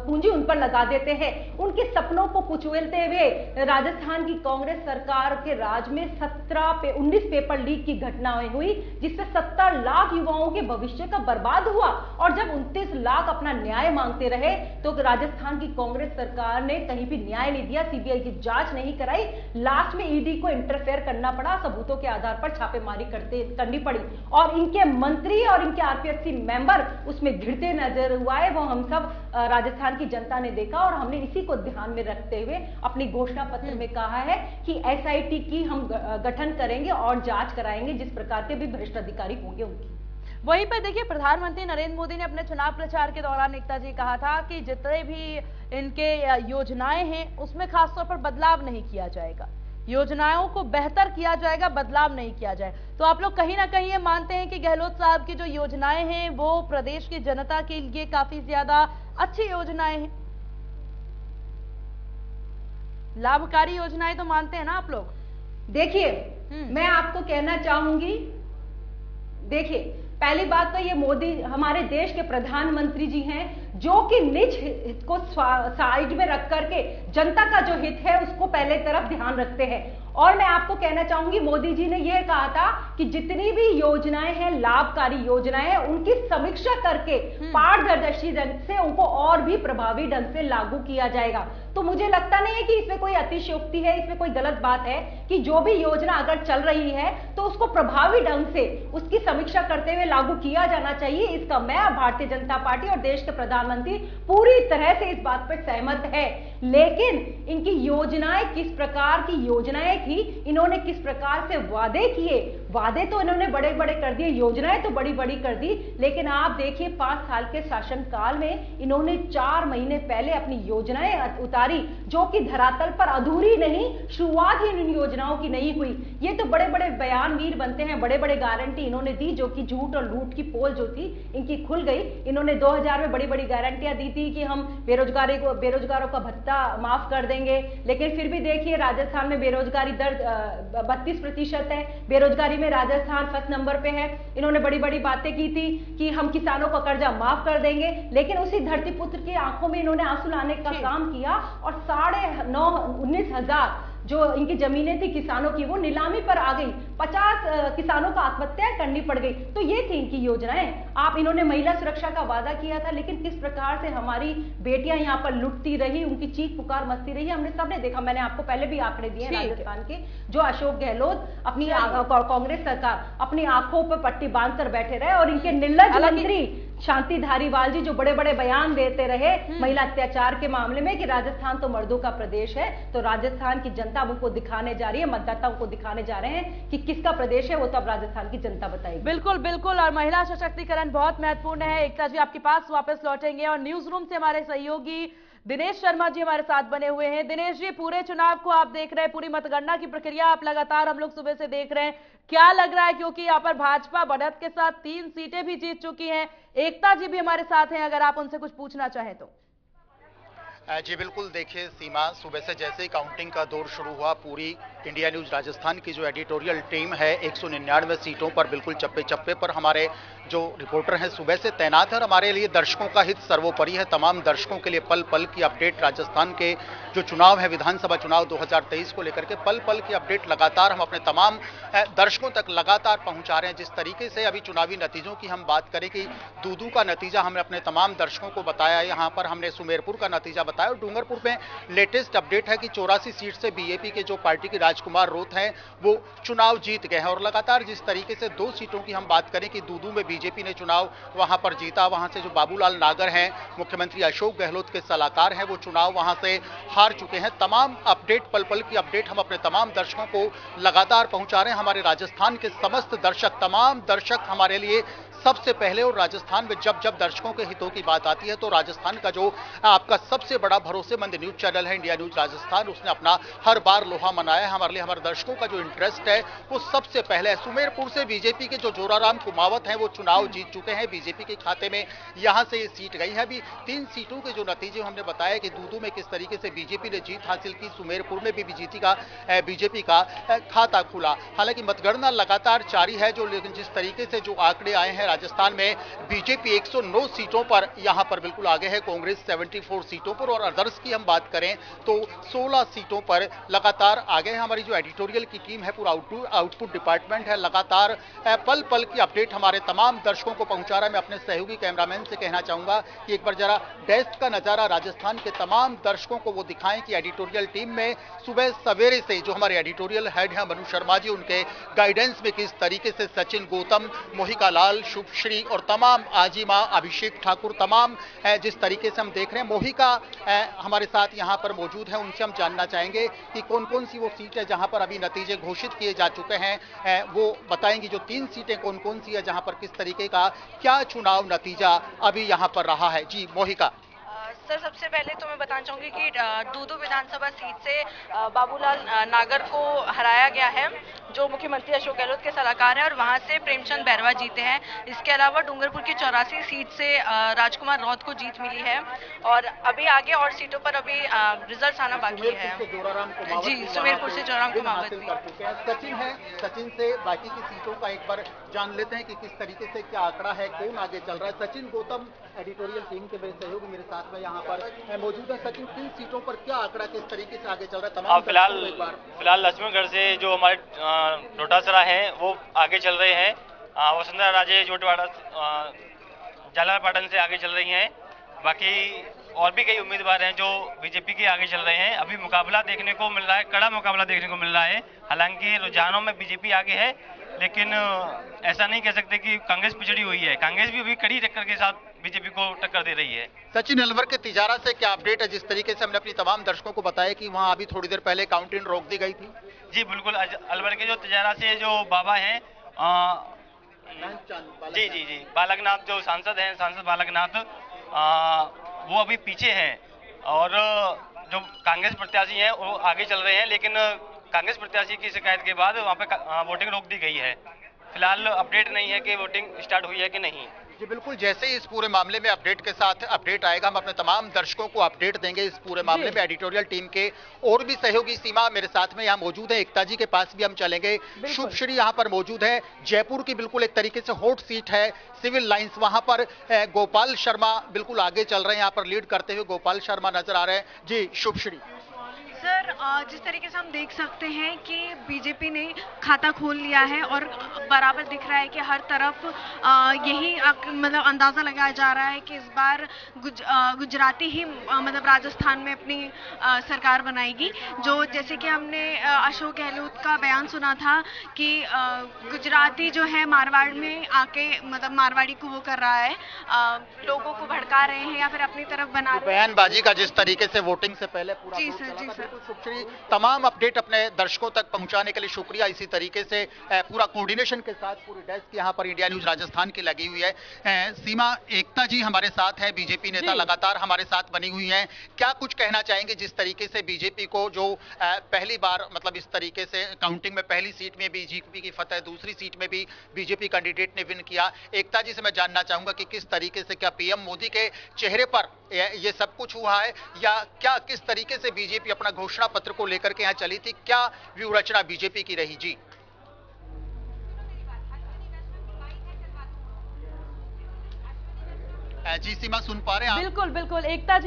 पूंजी उन पर लगा देते हैं, उनके सपनों को कुचलते हुए राजस्थान की कांग्रेस सरकार के राज में 19 पेपर लीक की घटनाएं हुई, जिसमें 70 लाख युवाओं के भविष्य का बर्बाद हुआ। और जब 29 लाख अपना न्याय मांगते रहे तो राजस्थान की कांग्रेस सरकार ने कहीं भी न्याय नहीं दिया, सीबीआई की जांच नहीं कराई, लास्ट में ईडी को इंटरफेयर करना पड़ा, सबूतों के आधार पर छापेमारी करनी पड़ी और इनके मंत्री और इनके आरपीएससी मेंबर उसमें घिरते नजर हुआ है। वो हम सब राजस्थान की जनता ने देखा और हमने इसी को ध्यान में रखते हुए अपनी घोषणा पत्र में कहा है कि एसआईटी की हम गठन करेंगे और जांच कराएंगे जिस प्रकार के भी भ्रष्ट अधिकारी होंगे उनकी। वहीं पर देखिए, प्रधानमंत्री नरेंद्र मोदी ने अपने चुनाव प्रचार के दौरान एकता जी कहा था कि जितने भी इनके योजनाएं हैं उसमें खासतौर पर बदलाव नहीं किया जाएगा, योजनाओं को बेहतर किया जाएगा, बदलाव नहीं किया जाए। तो आप लोग कहीं ना कहीं ये मानते हैं कि गहलोत साहब की जो योजनाएं हैं वो प्रदेश की जनता के लिए काफी ज्यादा अच्छी योजनाएं हैं, लाभकारी योजनाएं तो मानते हैं ना आप लोग? देखिए, मैं आपको कहना चाहूंगी, देखिए पहली बात तो ये मोदी हमारे देश के प्रधानमंत्री जी हैं जो कि निज हित को साइड में रख करके जनता का जो हित है उसको पहले तरफ ध्यान रखते हैं। और मैं आपको कहना चाहूंगी, मोदी जी ने यह कहा था कि जितनी भी योजनाएं हैं, लाभकारी योजनाएं, उनकी समीक्षा करके पारदर्शी ढंग से उनको और भी प्रभावी ढंग से लागू किया जाएगा। तो मुझे लगता नहीं है कि इसमें कोई अतिशयोक्ति है, इसमें कोई गलत बात है कि जो भी योजना अगर चल रही है तो उसको प्रभावी ढंग से उसकी समीक्षा करते हुए लागू किया जाना चाहिए। इसका मैं भारतीय जनता पार्टी और देश के प्रधानमंत्री पूरी तरह से इस बात पर सहमत है। लेकिन इनकी योजनाएं किस प्रकार की योजनाएं थी, इन्होंने किस प्रकार से वादे किए, वादे तो इन्होंने बड़े बड़े कर दिए, योजनाएं तो बड़ी बड़ी कर दी। लेकिन आप देखिए 5 साल के शासनकाल में इन्होंने 4 महीने पहले अपनी योजनाएं उतारी जो कि धरातल पर अधूरी नहीं, शुरुआत ही इन योजनाओं की नहीं हुई। ये तो बड़े बड़े बयान वीर बनते हैं, बड़े बड़े गारंटी इन्होंने दी जो कि झूठ और लूट की पोल जो थी इनकी खुल गई। इन्होंने 2000 में बड़ी बड़ी गारंटियां दी थी कि हम बेरोजगारों का भत्ता माफ कर देंगे, लेकिन फिर भी देखिए राजस्थान में बेरोजगारी दर 32% है, बेरोजगारी में राजस्थान फर्स्ट नंबर पे है। इन्होंने बड़ी बड़ी बातें की थी कि हम किसानों का कर्जा माफ कर देंगे, लेकिन उसी धरती पुत्र की आंखों में इन्होंने आंसू लाने का काम किया और 19,500 जो इनकी जमीनें थी किसानों की वो नीलामी पर आ गई, 50 किसानों को आत्महत्या करनी पड़ गई। तो ये थी इनकी योजनाएं। आप इन्होंने महिला सुरक्षा का वादा किया था, लेकिन किस प्रकार से हमारी बेटियां यहाँ पर लुटती रही, उनकी चीख पुकार मचती रही, हमने सबने देखा। मैंने आपको पहले भी आंकड़े दिए राजस्थान के, जो अशोक गहलोत अपनी कांग्रेस सरकार अपनी आंखों पर पट्टी बांधकर बैठे रहे और इनके निर्लज मंत्री शांति धारीवाल जी जो बड़े बड़े बयान देते रहे महिला अत्याचार के मामले में कि राजस्थान तो मर्दों का प्रदेश है। तो राजस्थान की जनता उनको दिखाने जा रही है, मतदाताओं को दिखाने जा रहे हैं कि किसका प्रदेश है, वो तो अब राजस्थान की जनता बताएगी। बिल्कुल बिल्कुल, और महिला सशक्तिकरण बहुत महत्वपूर्ण है। एकता जी आपके पास वापस लौटेंगे और न्यूज रूम से हमारे सहयोगी दिनेश शर्मा जी हमारे साथ बने हुए हैं। दिनेश जी, पूरे चुनाव को आप देख रहे हैं, पूरी मतगणना की प्रक्रिया आप लगातार हम लोग सुबह से देख रहे हैं, क्या लग रहा है? क्योंकि यहाँ पर भाजपा बढ़त के साथ 3 सीटें भी जीत चुकी हैं। एकता जी भी हमारे साथ हैं, अगर आप उनसे कुछ पूछना चाहें तो। जी बिल्कुल, देखिए सीमा, सुबह से जैसे ही काउंटिंग का दौर शुरू हुआ, पूरी इंडिया न्यूज राजस्थान की जो एडिटोरियल टीम है 199 सीटों पर बिल्कुल चप्पे चप्पे पर हमारे जो रिपोर्टर हैं सुबह से तैनात है और हमारे लिए दर्शकों का हित सर्वोपरि है। तमाम दर्शकों के लिए पल पल की अपडेट, राजस्थान के जो चुनाव है विधानसभा चुनाव 2023 को लेकर के पल पल की अपडेट लगातार हम अपने तमाम दर्शकों तक लगातार पहुंचा रहे हैं। जिस तरीके से अभी चुनावी नतीजों की हम बात करें कि दूदू का नतीजा हमने अपने तमाम दर्शकों को बताया, यहाँ पर हमने सुमेरपुर का नतीजा बताया और डूंगरपुर में लेटेस्ट अपडेट है कि 84 सीट से बीजेपी के जो पार्टी के राजकुमार रोत हैं वो चुनाव जीत गए हैं। और लगातार जिस तरीके से 2 सीटों की हम बात करें कि दूदू में बीजेपी ने चुनाव वहां पर जीता, वहां से जो बाबूलाल नागर हैं मुख्यमंत्री अशोक गहलोत के सलाहकार हैं वो चुनाव वहां से हार चुके हैं। तमाम अपडेट, पल पल की अपडेट हम अपने तमाम दर्शकों को लगातार पहुंचा रहे हैं। हमारे राजस्थान के समस्त दर्शक, तमाम दर्शक हमारे लिए सबसे पहले, और राजस्थान में जब जब दर्शकों के हितों की बात आती है तो राजस्थान का जो आपका सबसे बड़ा भरोसेमंद न्यूज चैनल है इंडिया न्यूज राजस्थान, उसने अपना हर बार लोहा मनाया है। हमारे लिए हमारे दर्शकों का जो इंटरेस्ट है वो सबसे पहले है। सुमेरपुर से बीजेपी के जो जोराराम कुमावत हैं वो चुनाव जीत चुके हैं, बीजेपी के खाते में यहां से ये सीट गई है। अभी 3 सीटों के जो नतीजे हमने बताया कि दूदू में किस तरीके से बीजेपी ने जीत हासिल की, सुमेरपुर में भी बीजेपी का खाता खुला। हालांकि मतगणना लगातार जारी है, जो लेकिन जिस तरीके से जो आंकड़े आए हैं राजस्थान में बीजेपी 109 सीटों पर यहां पर बिल्कुल आगे है, कांग्रेस 74 सीटों पर, और अदर्स की हम बात करें तो 16 सीटों पर लगातार आगे है। हमारी जो एडिटोरियल की टीम है, पूरा आउटपुट डिपार्टमेंट है, लगातार पल पल की अपडेट हमारे तमाम दर्शकों को पहुंचा रहा है। मैं अपने सहयोगी कैमरामैन से कहना चाहूंगा कि एक बार जरा डेस्क का नजारा राजस्थान के तमाम दर्शकों को वो दिखाएं कि एडिटोरियल टीम में सुबह सवेरे से जो हमारे एडिटोरियल हेड हैं मनु शर्मा जी, उनके गाइडेंस में किस तरीके से सचिन गौतम, मोहिका लाल, शुभश्री और तमाम आजिमा, अभिषेक ठाकुर, तमाम जिस तरीके से हम देख रहे हैं, मोहिका हमारे साथ यहाँ पर मौजूद है। उनसे हम जानना चाहेंगे कि कौन कौन सी वो सीट है जहाँ पर अभी नतीजे घोषित किए जा चुके हैं। वो बताएंगी जो 3 सीटें कौन कौन सी है, जहाँ पर किस तरीके का क्या चुनाव नतीजा अभी यहाँ पर रहा है। जी मोहिका। सर, सबसे पहले तो मैं बताना चाहूंगी कि दूदू विधानसभा सीट से बाबूलाल नागर को हराया गया है, जो मुख्यमंत्री अशोक गहलोत के सलाहकार हैं, और वहां से प्रेमचंद बैरवा जीते हैं। इसके अलावा डूंगरपुर की 84 सीट से राजकुमार रौत को जीत मिली है, और अभी आगे और सीटों पर अभी रिजल्ट आना बाकी है। जी, सुमेरपुर से जोराम कुमावत भी। सचिन है, सचिन से बाकी की सीटों का एक बार जान लेते हैं कि किस तरीके से क्या आंकड़ा है, कौन आगे चल रहा है। सचिन गौतम एडिटोरियल टीम के मेरे सहयोगी मेरे साथ में यहाँ पर मौजूद है। सचिन, 3 सीटों पर क्या आंकड़ा किस तरीके से आगे चल रहा है? तमाम फिलहाल लक्ष्मणगढ़ से जो हमारे डोटासरा हैं वो आगे चल रहे हैं। वसुंधरा राजे जोटवाड़ा जालापाटन से आगे चल रही हैं। बाकी और भी कई उम्मीदवार हैं जो बीजेपी के आगे चल रहे हैं। अभी मुकाबला देखने को मिल रहा है, कड़ा मुकाबला देखने को मिल रहा है। हालांकि रुझानों में बीजेपी आगे है, लेकिन ऐसा नहीं कह सकते कि कांग्रेस पिछड़ी हुई है। कांग्रेस भी अभी कड़ी टक्कर के साथ बीजेपी को टक्कर दे रही है। सचिन, अलवर के तिजारा से क्या अपडेट है? जिस तरीके से हमने अपनी तमाम दर्शकों को बताया कि वहां अभी थोड़ी देर पहले काउंटिंग रोक दी गई थी। जी बिल्कुल, अलवर के जो तिजारा से जो बाबा हैं जी बालकनाथ, जो सांसद हैं, सांसद बालकनाथ, वो अभी पीछे हैं, और जो कांग्रेस प्रत्याशी हैं वो आगे चल रहे हैं। लेकिन कांग्रेस प्रत्याशी की शिकायत के बाद वहाँ पे वोटिंग रोक दी गई है। फिलहाल अपडेट नहीं है कि वोटिंग स्टार्ट हुई है कि नहीं। जी बिल्कुल, जैसे ही इस पूरे मामले में अपडेट के साथ अपडेट आएगा, हम अपने तमाम दर्शकों को अपडेट देंगे इस पूरे मामले में। एडिटोरियल टीम के और भी सहयोगी सीमा मेरे साथ में यहाँ मौजूद है, एकता जी के पास भी हम चलेंगे। शुभश्री यहाँ पर मौजूद है। जयपुर की बिल्कुल एक तरीके से हॉट सीट है, सिविल लाइंस, वहां पर गोपाल शर्मा बिल्कुल आगे चल रहे हैं। यहाँ पर लीड करते हुए गोपाल शर्मा नजर आ रहे हैं। जी शुभश्री। सर, जिस तरीके से हम देख सकते हैं कि बीजेपी ने खाता खोल लिया है, और बराबर दिख रहा है कि हर तरफ यही मतलब अंदाजा लगाया जा रहा है कि इस बार गुजराती ही मतलब राजस्थान में अपनी सरकार बनाएगी। जो जैसे कि हमने अशोक गहलोत का बयान सुना था कि गुजराती जो है मारवाड़ में आके मतलब मारवाड़ी को वो कर रहा है, लोगों को भड़का रहे हैं या फिर अपनी तरफ बना रहे हैं। बयानबाजी का जिस तरीके से वोटिंग से पहले पूरा जी सर। शुभश्री, तमाम अपडेट अपने दर्शकों तक पहुंचाने के लिए शुक्रिया। इसी तरीके से पूरा कोऑर्डिनेशन के साथ पूरी डेस्क यहाँ पर इंडिया न्यूज राजस्थान की लगी हुई है। सीमा, एकता जी हमारे साथ है, बीजेपी नेता लगातार हमारे साथ बनी हुई हैं। क्या कुछ कहना चाहेंगे जिस तरीके से बीजेपी को जो पहली बार मतलब इस तरीके से काउंटिंग में पहली सीट में बीजेपी की फतह, दूसरी सीट में भी बीजेपी कैंडिडेट ने विन किया। एकता जी से मैं जानना चाहूंगा कि किस तरीके से, क्या पीएम मोदी के चेहरे पर ये सब कुछ हुआ है, या क्या किस तरीके से बीजेपी अपना घोषणा पत्र को लेकर के यहाँ चली थी, क्या व्यू रचना बीजेपी की रही? जी जी सीमा, सुन पा रहे हैं आप? बिल्कुल बिल्कुल। एकता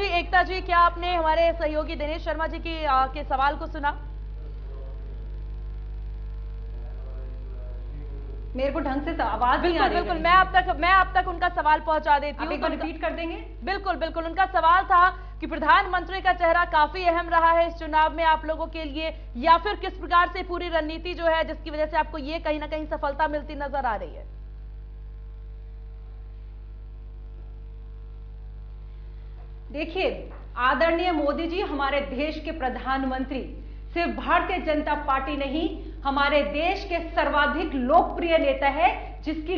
जी, क्या आपने हमारे सहयोगी दिनेश शर्मा जी के सवाल को सुना? मेरे को ढंग से आवाज नहीं आ रही है। बिल्कुल, मैं अब तक उनका सवाल पहुंचा देती हूँ। एक बार रिपीट कर देंगे? बिल्कुल। उनका सवाल था कि प्रधानमंत्री का चेहरा काफी अहम रहा है इस चुनाव में आप लोगों के लिए, या फिर किस प्रकार से पूरी रणनीति जो है जिसकी वजह से आपको ये कहीं ना कहीं सफलता मिलती नजर आ रही है? देखिए, आदरणीय मोदी जी हमारे देश के प्रधानमंत्री सिर्फ भारतीय जनता पार्टी नहीं, हमारे देश के सर्वाधिक लोकप्रिय नेता है, जिनकी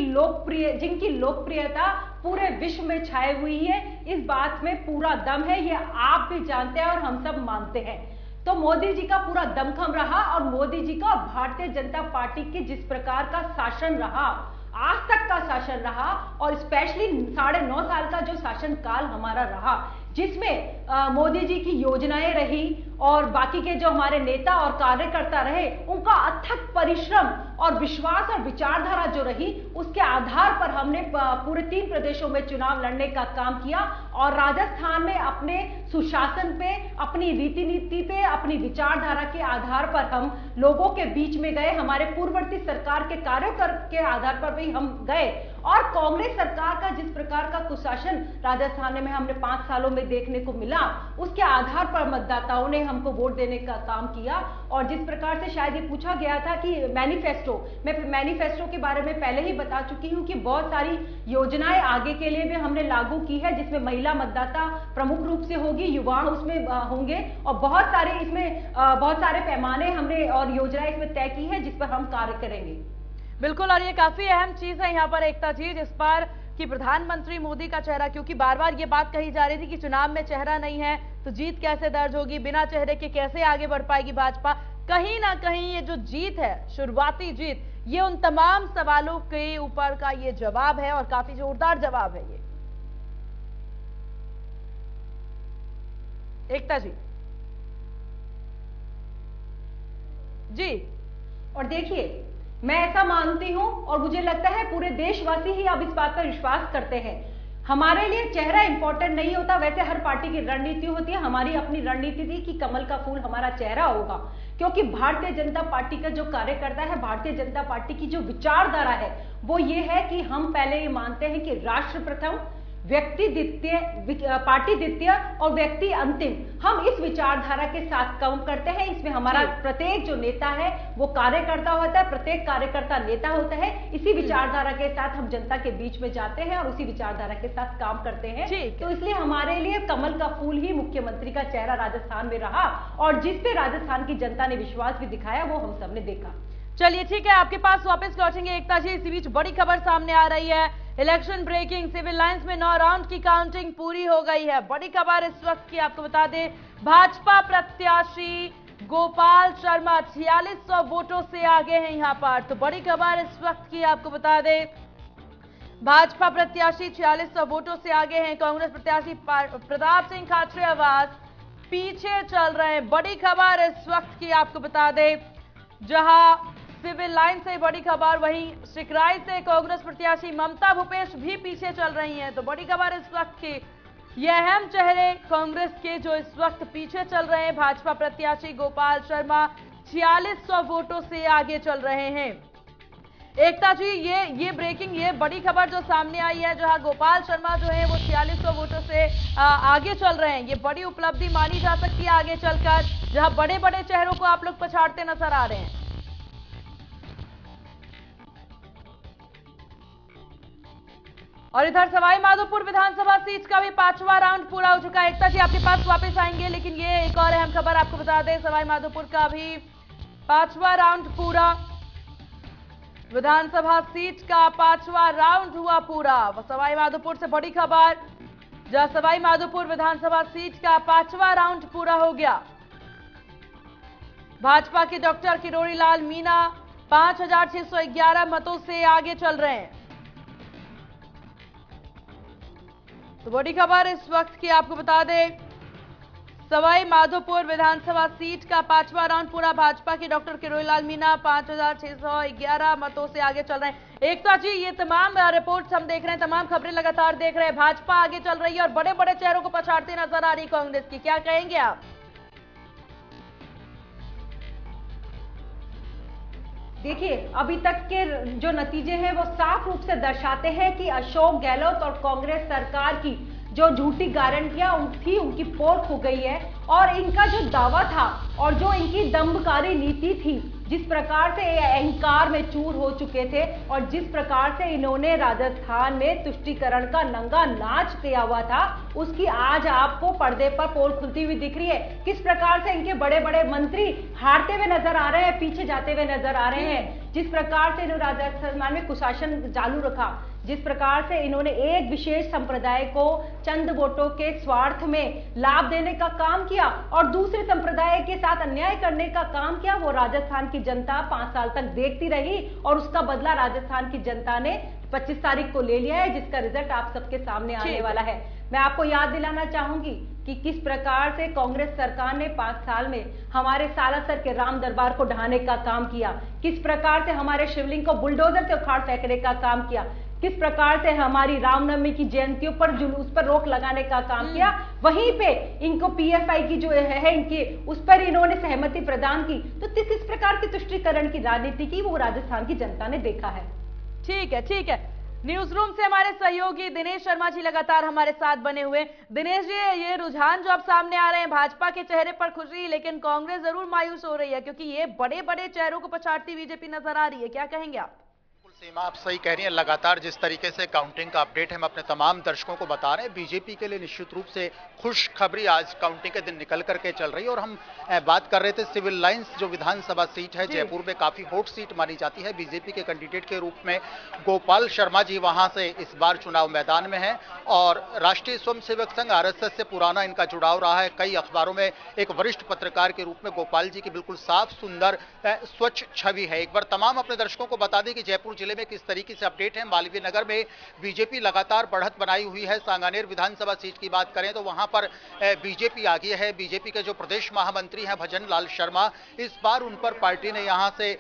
लोकप्रियता पूरे विश्व में छाई हुई है। इस बात में पूरा दम है, ये आप भी जानते हैं और हम सब मानते हैं। तो मोदी जी का पूरा दमखम रहा, और मोदी जी का भारतीय जनता पार्टी के जिस प्रकार का शासन रहा, आज तक का शासन रहा, और स्पेशली 9.5 साल का जो शासन काल हमारा रहा, जिसमें मोदी जी की योजनाएं रही और बाकी के जो हमारे नेता और कार्यकर्ता रहे, उनका अथक परिश्रम और विश्वास और विचारधारा जो रही, उसके आधार पर हमने पूरे 3 प्रदेशों में चुनाव लड़ने का काम किया, और राजस्थान में अपने सुशासन पे, अपनी रीति नीति पे, अपनी विचारधारा के आधार पर हम लोगों के बीच में गए। हमारे पूर्ववर्ती सरकार के कार्यों के आधार पर भी हम गए, और कांग्रेस सरकार का जिस प्रकार का कुशासन राजस्थान में हमने 5 सालों में हमें देखने को मिला, उसके आधार पर मतदाताओं ने हमको वोट देने का काम किया। और जिस प्रकार से शायद ये पूछा गया था कि मैनिफेस्टो, मैं मैनिफेस्टो के बारे में पहले ही बता चुकी हूं कि बहुत सारी योजनाएं आगे के लिए भी हमने लागू की है, जिसमें महिला मतदाता प्रमुख रूप से होगी, युवा उसमें होंगे, और बहुत सारे पैमाने हमने और योजनाएं इसमें तय की है जिस पर हम कार्य करेंगे। बिल्कुल, और ये काफी अहम चीज है यहाँ पर एकता जी, जिस पर कि प्रधानमंत्री मोदी का चेहरा, क्योंकि बार बार ये बात कही जा रही थी कि चुनाव में चेहरा नहीं है तो जीत कैसे दर्ज होगी, बिना चेहरे के कैसे आगे बढ़ पाएगी भाजपा। कहीं ना कहीं ये जो जीत है, शुरुआती जीत, ये उन तमाम सवालों के ऊपर का ये जवाब है और काफी जोरदार जवाब है ये। एकता जी। जी। और देखिए, मैं ऐसा मानती हूं और मुझे लगता है पूरे देशवासी ही अब इस बात पर विश्वास करते हैं, हमारे लिए चेहरा इंपॉर्टेंट नहीं होता। वैसे हर पार्टी की रणनीति होती है, हमारी अपनी रणनीति थी कि कमल का फूल हमारा चेहरा होगा, क्योंकि भारतीय जनता पार्टी का जो कार्यकर्ता है, भारतीय जनता पार्टी की जो विचारधारा है वो ये है कि हम पहले ये मानते हैं कि राष्ट्र प्रथम, व्यक्ति द्वितीय, पार्टी द्वितीय और व्यक्ति अंतिम। हम इस विचारधारा के साथ काम करते हैं। इसमें हमारा प्रत्येक जो नेता है वो कार्यकर्ता होता है, प्रत्येक कार्यकर्ता नेता होता है। इसी विचारधारा के साथ हम जनता के बीच में जाते हैं और उसी विचारधारा के साथ काम करते हैं। तो इसलिए हमारे लिए कमल का फूल ही मुख्यमंत्री का चेहरा राजस्थान में रहा, और जिस पे राजस्थान की जनता ने विश्वास भी दिखाया वो हम सबने देखा। चलिए ठीक है, आपके पास वापस लौटेंगे एकता जी। इसी बीच बड़ी खबर सामने आ रही है, इलेक्शन ब्रेकिंग, सिविल लाइंस में 9 राउंड की काउंटिंग पूरी हो गई है। बड़ी खबर इस वक्त की आपको बता दें, भाजपा प्रत्याशी गोपाल शर्मा 4600 वोटों से आगे हैं यहां पर। तो बड़ी खबर इस वक्त की आपको बता दें, भाजपा प्रत्याशी 4600 वोटों से आगे हैं। कांग्रेस प्रत्याशी प्रताप सिंह खाचरियावास पीछे चल रहे हैं। बड़ी खबर इस वक्त की आपको बता दें, जहां सिविल लाइन से बड़ी खबर, वहीं सिकराई से कांग्रेस प्रत्याशी ममता भूपेश भी पीछे चल रही हैं। तो बड़ी खबर इस वक्त की, ये अहम चेहरे कांग्रेस के जो इस वक्त पीछे चल रहे हैं, भाजपा प्रत्याशी गोपाल शर्मा 4600 वोटों से आगे चल रहे हैं। एकता जी, ये ब्रेकिंग, ये बड़ी खबर जो सामने आई है, जहां गोपाल शर्मा जो है वो 4600 वोटों से आगे चल रहे हैं, ये बड़ी उपलब्धि मानी जा सकती है आगे चलकर, जहां बड़े बड़े चेहरों को आप लोग पछाड़ते नजर आ रहे हैं। और इधर सवाई माधोपुर विधानसभा सीट का भी 5वां राउंड पूरा हो चुका है। एकता जी आपके पास वापस आएंगे, लेकिन ये एक और अहम खबर आपको बता दें, सवाई माधोपुर का भी 5वां राउंड पूरा, विधानसभा सीट का 5वां राउंड हुआ पूरा। सवाई माधोपुर से बड़ी खबर, जहां सवाई माधोपुर विधानसभा सीट का 5वां राउंड पूरा हो गया। भाजपा के डॉक्टर किरोड़ी लाल मीणा 5611 मतों से आगे चल रहे हैं। तो बड़ी खबर इस वक्त की आपको बता दें, सवाई माधोपुर विधानसभा सीट का 5वां राउंड पूरा, भाजपा के डॉक्टर किरोड़ी लाल मीणा 5611 मतों से आगे चल रहे हैं। एकता जी, ये तमाम रिपोर्ट्स हम देख रहे हैं, तमाम खबरें लगातार देख रहे हैं, भाजपा आगे चल रही है और बड़े बड़े चेहरों को पछाड़ती नजर आ रही कांग्रेस की, क्या कहेंगे आप? देखिए, अभी तक के जो नतीजे हैं वो साफ रूप से दर्शाते हैं कि अशोक गहलोत और कांग्रेस सरकार की जो झूठी गारंटियां थी उनकी पोल खो गई है, और इनका जो दावा था और जो इनकी दंभकारी नीति थी, जिस प्रकार से अहंकार में चूर हो चुके थे और जिस प्रकार से इन्होंने राजस्थान में तुष्टीकरण का नंगा नाच किया हुआ था, उसकी आज आपको पर्दे पर पोल खुलती हुई दिख रही है। किस प्रकार से इनके बड़े बड़े मंत्री हारते हुए नजर आ रहे हैं, पीछे जाते हुए नजर आ रहे हैं। जिस प्रकार से इन्होंने राजस्थान में कुशासन चालू रखा, जिस प्रकार से इन्होंने एक विशेष संप्रदाय को चंद वोटों के स्वार्थ में लाभ देने का काम किया और दूसरे संप्रदाय के साथ अन्याय करने का काम किया, वो राजस्थान की जनता 5 साल तक देखती रही और उसका बदला राजस्थान की जनता ने 25 तारीख को ले लिया है, जिसका रिजल्ट आप सबके सामने आने वाला है। मैं आपको याद दिलाना चाहूंगी कि किस प्रकार से कांग्रेस सरकार ने 5 साल में हमारे सालासर के राम दरबार को ढहाने का काम किया, किस प्रकार से हमारे शिवलिंग को बुलडोजर से उखाड़ फेंकने का काम किया, किस प्रकार से हमारी रामनवमी की जयंतियों पर जुलूस पर रोक लगाने का काम किया। वहीं पे इनको पीएफआई की जो है इनकी, उस पर इन्होंने सहमति प्रदान की। तो किस प्रकार की तुष्टीकरण की राजनीति की वो राजस्थान की जनता ने देखा है। ठीक है, ठीक है। न्यूज रूम से हमारे सहयोगी दिनेश शर्मा जी लगातार हमारे साथ बने हुए। दिनेश जी, ये रुझान जो अब सामने आ रहे हैं, भाजपा के चेहरे पर खुशी, लेकिन कांग्रेस जरूर मायूस हो रही है क्योंकि ये बड़े बड़े चेहरों को पछाड़ती बीजेपी नजर आ रही है, क्या कहेंगे आप? सीमा, आप सही कह रही हैं। लगातार जिस तरीके से काउंटिंग का अपडेट हम अपने तमाम दर्शकों को बता रहे हैं, बीजेपी के लिए निश्चित रूप से खुशखबरी आज काउंटिंग के दिन निकल करके चल रही है। और हम बात कर रहे थे सिविल लाइंस जो विधानसभा सीट है जयपुर में, काफी हॉट सीट मानी जाती है। बीजेपी के कैंडिडेट के रूप में गोपाल शर्मा जी वहां से इस बार चुनाव मैदान में है और राष्ट्रीय स्वयंसेवक संघ RSS से पुराना इनका जुड़ाव रहा है। कई अखबारों में एक वरिष्ठ पत्रकार के रूप में गोपाल जी की बिल्कुल साफ सुंदर स्वच्छ छवि है। एक बार तमाम अपने दर्शकों को बता दें कि जयपुर जिले में किस तरीके से अपडेट है। मालवीय नगर में बीजेपी लगातार बढ़त बनाई हुई है। सांगानेर विधानसभा सीट की बात करें तो वहां पर बीजेपी आगे है। बीजेपी के जो प्रदेश महामंत्री हैं भजन लाल शर्मा, इस बार उन पर पार्टी ने यहां से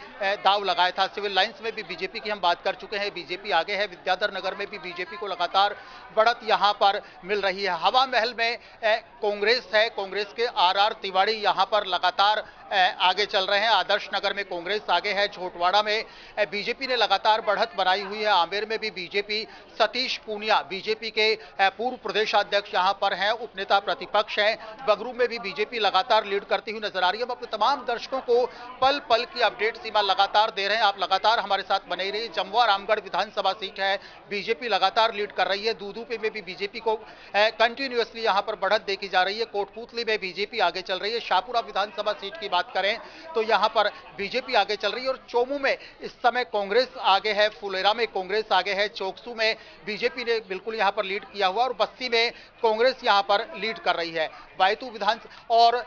दाव लगाया था। सिविल लाइंस में भी बीजेपी की हम बात कर चुके हैं, बीजेपी आगे है। विद्याधर नगर में भी बीजेपी को लगातार बढ़त यहां पर मिल रही है। हवा महल में कांग्रेस है, कांग्रेस के RR तिवारी यहां पर लगातार आगे चल रहे हैं। आदर्श नगर में कांग्रेस आगे है। झोटवाड़ा में बीजेपी ने लगातार बढ़त बनाई हुई है। आमेर में भी बीजेपी, सतीश पूनिया बीजेपी के पूर्व प्रदेशाध्यक्ष यहां पर हैं, उपनेता प्रतिपक्ष हैं। बगरू में भी बीजेपी लगातार लीड करती हुई नजर आ रही है। हम अपने तमाम दर्शकों को पल पल की अपडेट सीमा लगातार दे रहे हैं, आप लगातार हमारे साथ बने रहिए। जमुआ रामगढ़ विधानसभा सीट है, बीजेपी लगातार लीड कर रही है। दूदूपे में भी बीजेपी को कंटिन्यूअसली यहां पर बढ़त देखी जा रही है। कोटपूतली में बीजेपी आगे चल रही है। शाहपुरा विधानसभा सीट की बात करें तो यहां पर बीजेपी आगे चल रही है और चोमू में इस समय कांग्रेस आगे है। फुलेरा में कांग्रेस आगे है। चोकसू में बीजेपी ने बिल्कुल यहां पर लीड किया हुआ और बस्ती में कांग्रेस यहां पर लीड कर रही है। बायतू विधानसभा और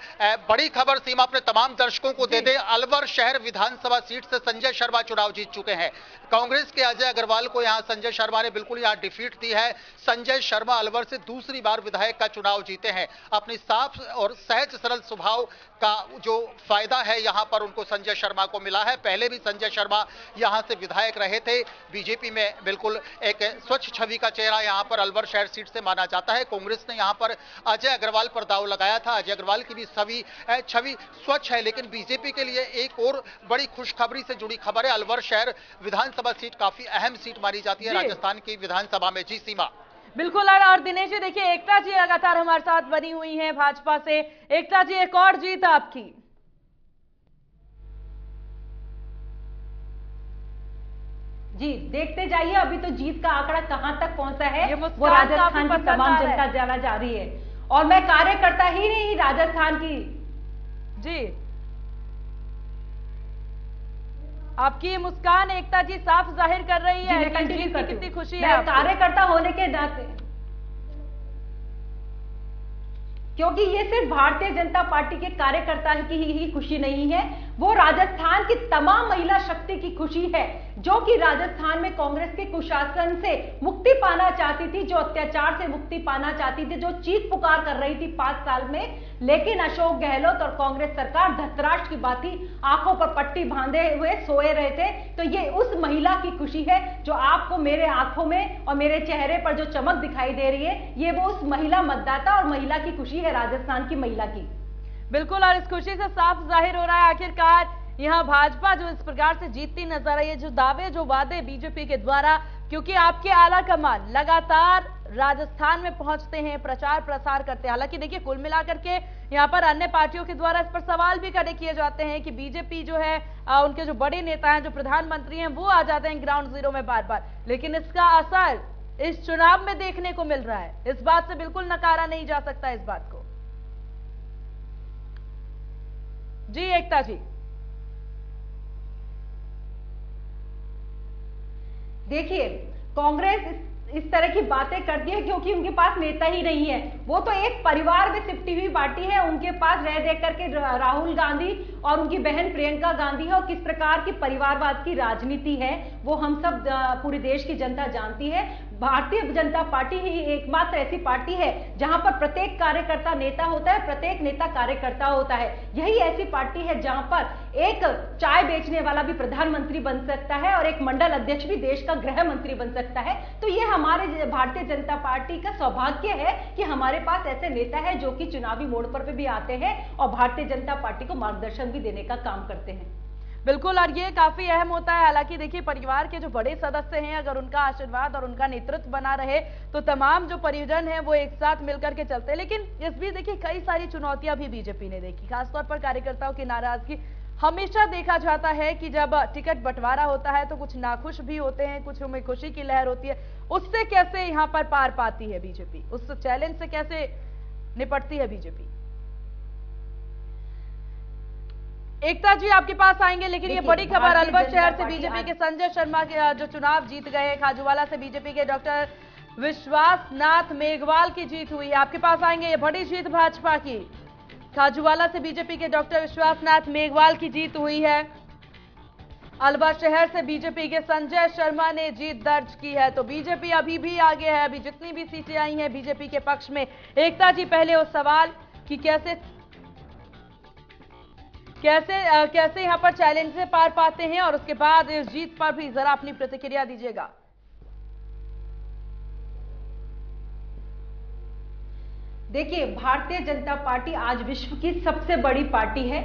बड़ी खबर सीमा अपने तमाम दर्शकों को दे दें, अलवर शहर विधानसभा सीट से संजय शर्मा चुनाव जीत चुके हैं। कांग्रेस के अजय अग्रवाल को यहां संजय शर्मा ने बिल्कुल यहां डिफीट दी है। संजय शर्मा अलवर से दूसरी बार विधायक का चुनाव जीते हैं। अपनी साफ और सहज सरल स्वभाव का जो फायदा है यहां पर उनको संजय शर्मा को मिला है। पहले भी संजय शर्मा यहां से विधायक रहे थे। बीजेपी में बिल्कुल एक स्वच्छ छवि का चेहरा यहां पर अलवर शहर सीट से माना जाता है। कांग्रेस ने यहां पर अजय अग्रवाल पर दाव लगाया था। अजय अग्रवाल की भी छवि स्वच्छ है, लेकिन बीजेपी के लिए एक और बड़ी खुशखबरी से जुड़ी खबर है। अलवर शहर विधानसभा सीट काफी अहम सीट मानी जाती है राजस्थान की विधानसभा में। जी सीमा। बिल्कुल। और दिनेश जी, देखिए एकता जी लगातार हमारे साथ बनी हुई हैं भाजपा से। एकता जी, एक और जीत आपकी। जी, देखते जाइए अभी तो जीत का आंकड़ा कहां तक पहुंचा है, वो राजस्थान की तमाम जनता जाना जा रही है। और मैं कार्यकर्ता ही नहीं राजस्थान की। जी, आपकी ये मुस्कान एकता जी साफ जाहिर कर रही है कि कितनी खुशी है। कार्यकर्ता होने के नाते, क्योंकि ये सिर्फ भारतीय जनता पार्टी के कार्यकर्ता की ही खुशी नहीं है, वो राजस्थान की तमाम महिला शक्ति की खुशी है जो कि राजस्थान में कांग्रेस के कुशासन से मुक्ति पाना चाहती थी, जो अत्याचार से मुक्ति पाना चाहती थी, जो चीख पुकार कर रही थी 5 साल में। लेकिन अशोक गहलोत और कांग्रेस सरकार धतराष्ट्र की बात ही आंखों पर पट्टी बांधे हुए सोए रहे थे। तो ये उस महिला की खुशी है जो आपको मेरे आंखों में और मेरे चेहरे पर जो चमक दिखाई दे रही है, ये वो उस महिला मतदाता और महिला की खुशी है, राजस्थान की महिला की। बिल्कुल। और इस खुशी से साफ जाहिर हो रहा है आखिरकार यहाँ भाजपा जो इस प्रकार से जीतती नजर आई है, जो दावे जो वादे बीजेपी के द्वारा, क्योंकि आपके आला कमान लगातार राजस्थान में पहुंचते हैं, प्रचार प्रसार करते हैं। हालांकि देखिए कुल मिलाकर के यहाँ पर अन्य पार्टियों के द्वारा इस पर सवाल भी खड़े किए जाते हैं कि बीजेपी जो है उनके जो बड़े नेता हैं, जो प्रधानमंत्री हैं, वो आ जाते हैं ग्राउंड जीरो में बार बार, लेकिन इसका असर इस चुनाव में देखने को मिल रहा है। इस बात से बिल्कुल नकारा नहीं जा सकता इस बात को। जी एकता जी। देखिए, कांग्रेस इस तरह की बातें करती है क्योंकि उनके पास नेता ही नहीं है। वो तो एक परिवार में सिमटी हुई पार्टी है। उनके पास रह देख करके राहुल गांधी और उनकी बहन प्रियंका गांधी है, और किस प्रकार की परिवारवाद की राजनीति है वो हम सब पूरे देश की जनता जानती है। भारतीय जनता पार्टी ही एकमात्र ऐसी पार्टी है जहां पर प्रत्येक कार्यकर्ता नेता होता है, प्रत्येक नेता कार्यकर्ता होता है। यही ऐसी पार्टी है जहां पर एक चाय बेचने वाला भी प्रधानमंत्री बन सकता है और एक मंडल अध्यक्ष भी देश का गृह मंत्री बन सकता है। तो ये हमारे भारतीय जनता पार्टी का सौभाग्य है कि हमारे पास ऐसे नेता है जो कि चुनावी मोड़ पर भी आते हैं और भारतीय जनता पार्टी को मार्गदर्शन भी देने का काम करते हैं। बिल्कुल, और ये काफी अहम होता है। हालांकि देखिए, परिवार के जो बड़े सदस्य हैं, अगर उनका आशीर्वाद और उनका नेतृत्व बना रहे तो तमाम जो परिजन हैं वो एक साथ मिलकर के चलते हैं। लेकिन इस बीच देखिए, कई सारी चुनौतियां भी बीजेपी ने देखी, खासतौर पर कार्यकर्ताओं की नाराजगी। हमेशा देखा जाता है कि जब टिकट बंटवारा होता है तो कुछ नाखुश भी होते हैं, कुछ में खुशी की लहर होती है। उससे कैसे यहाँ पर पार पाती है बीजेपी, उस चैलेंज से कैसे निपटती है बीजेपी? एकता जी आपके पास आएंगे, लेकिन ये बड़ी खबर, अलवर शहर से बीजेपी के संजय शर्मा के जो चुनाव जीत गए, खाजूवाला से बीजेपी के डॉक्टर विश्वास नाथ मेघवाल की जीत हुई है। आपके पास आएंगे, ये बड़ी जीत भाजपा की, खाजूवाला से बीजेपी के डॉक्टर विश्वास नाथ मेघवाल की जीत हुई है। अलवर शहर से बीजेपी के संजय शर्मा ने जीत दर्ज की है, तो बीजेपी अभी भी आगे है। अभी जितनी भी सीटें आई हैं बीजेपी के पक्ष में। एकता जी, पहले वो सवाल कि कैसे यहाँ पर चैलेंज से पार पाते हैं, और उसके बाद इस जीत पर भी जरा अपनी प्रतिक्रिया दीजिएगा। देखिए, भारतीय जनता पार्टी आज विश्व की सबसे बड़ी पार्टी है,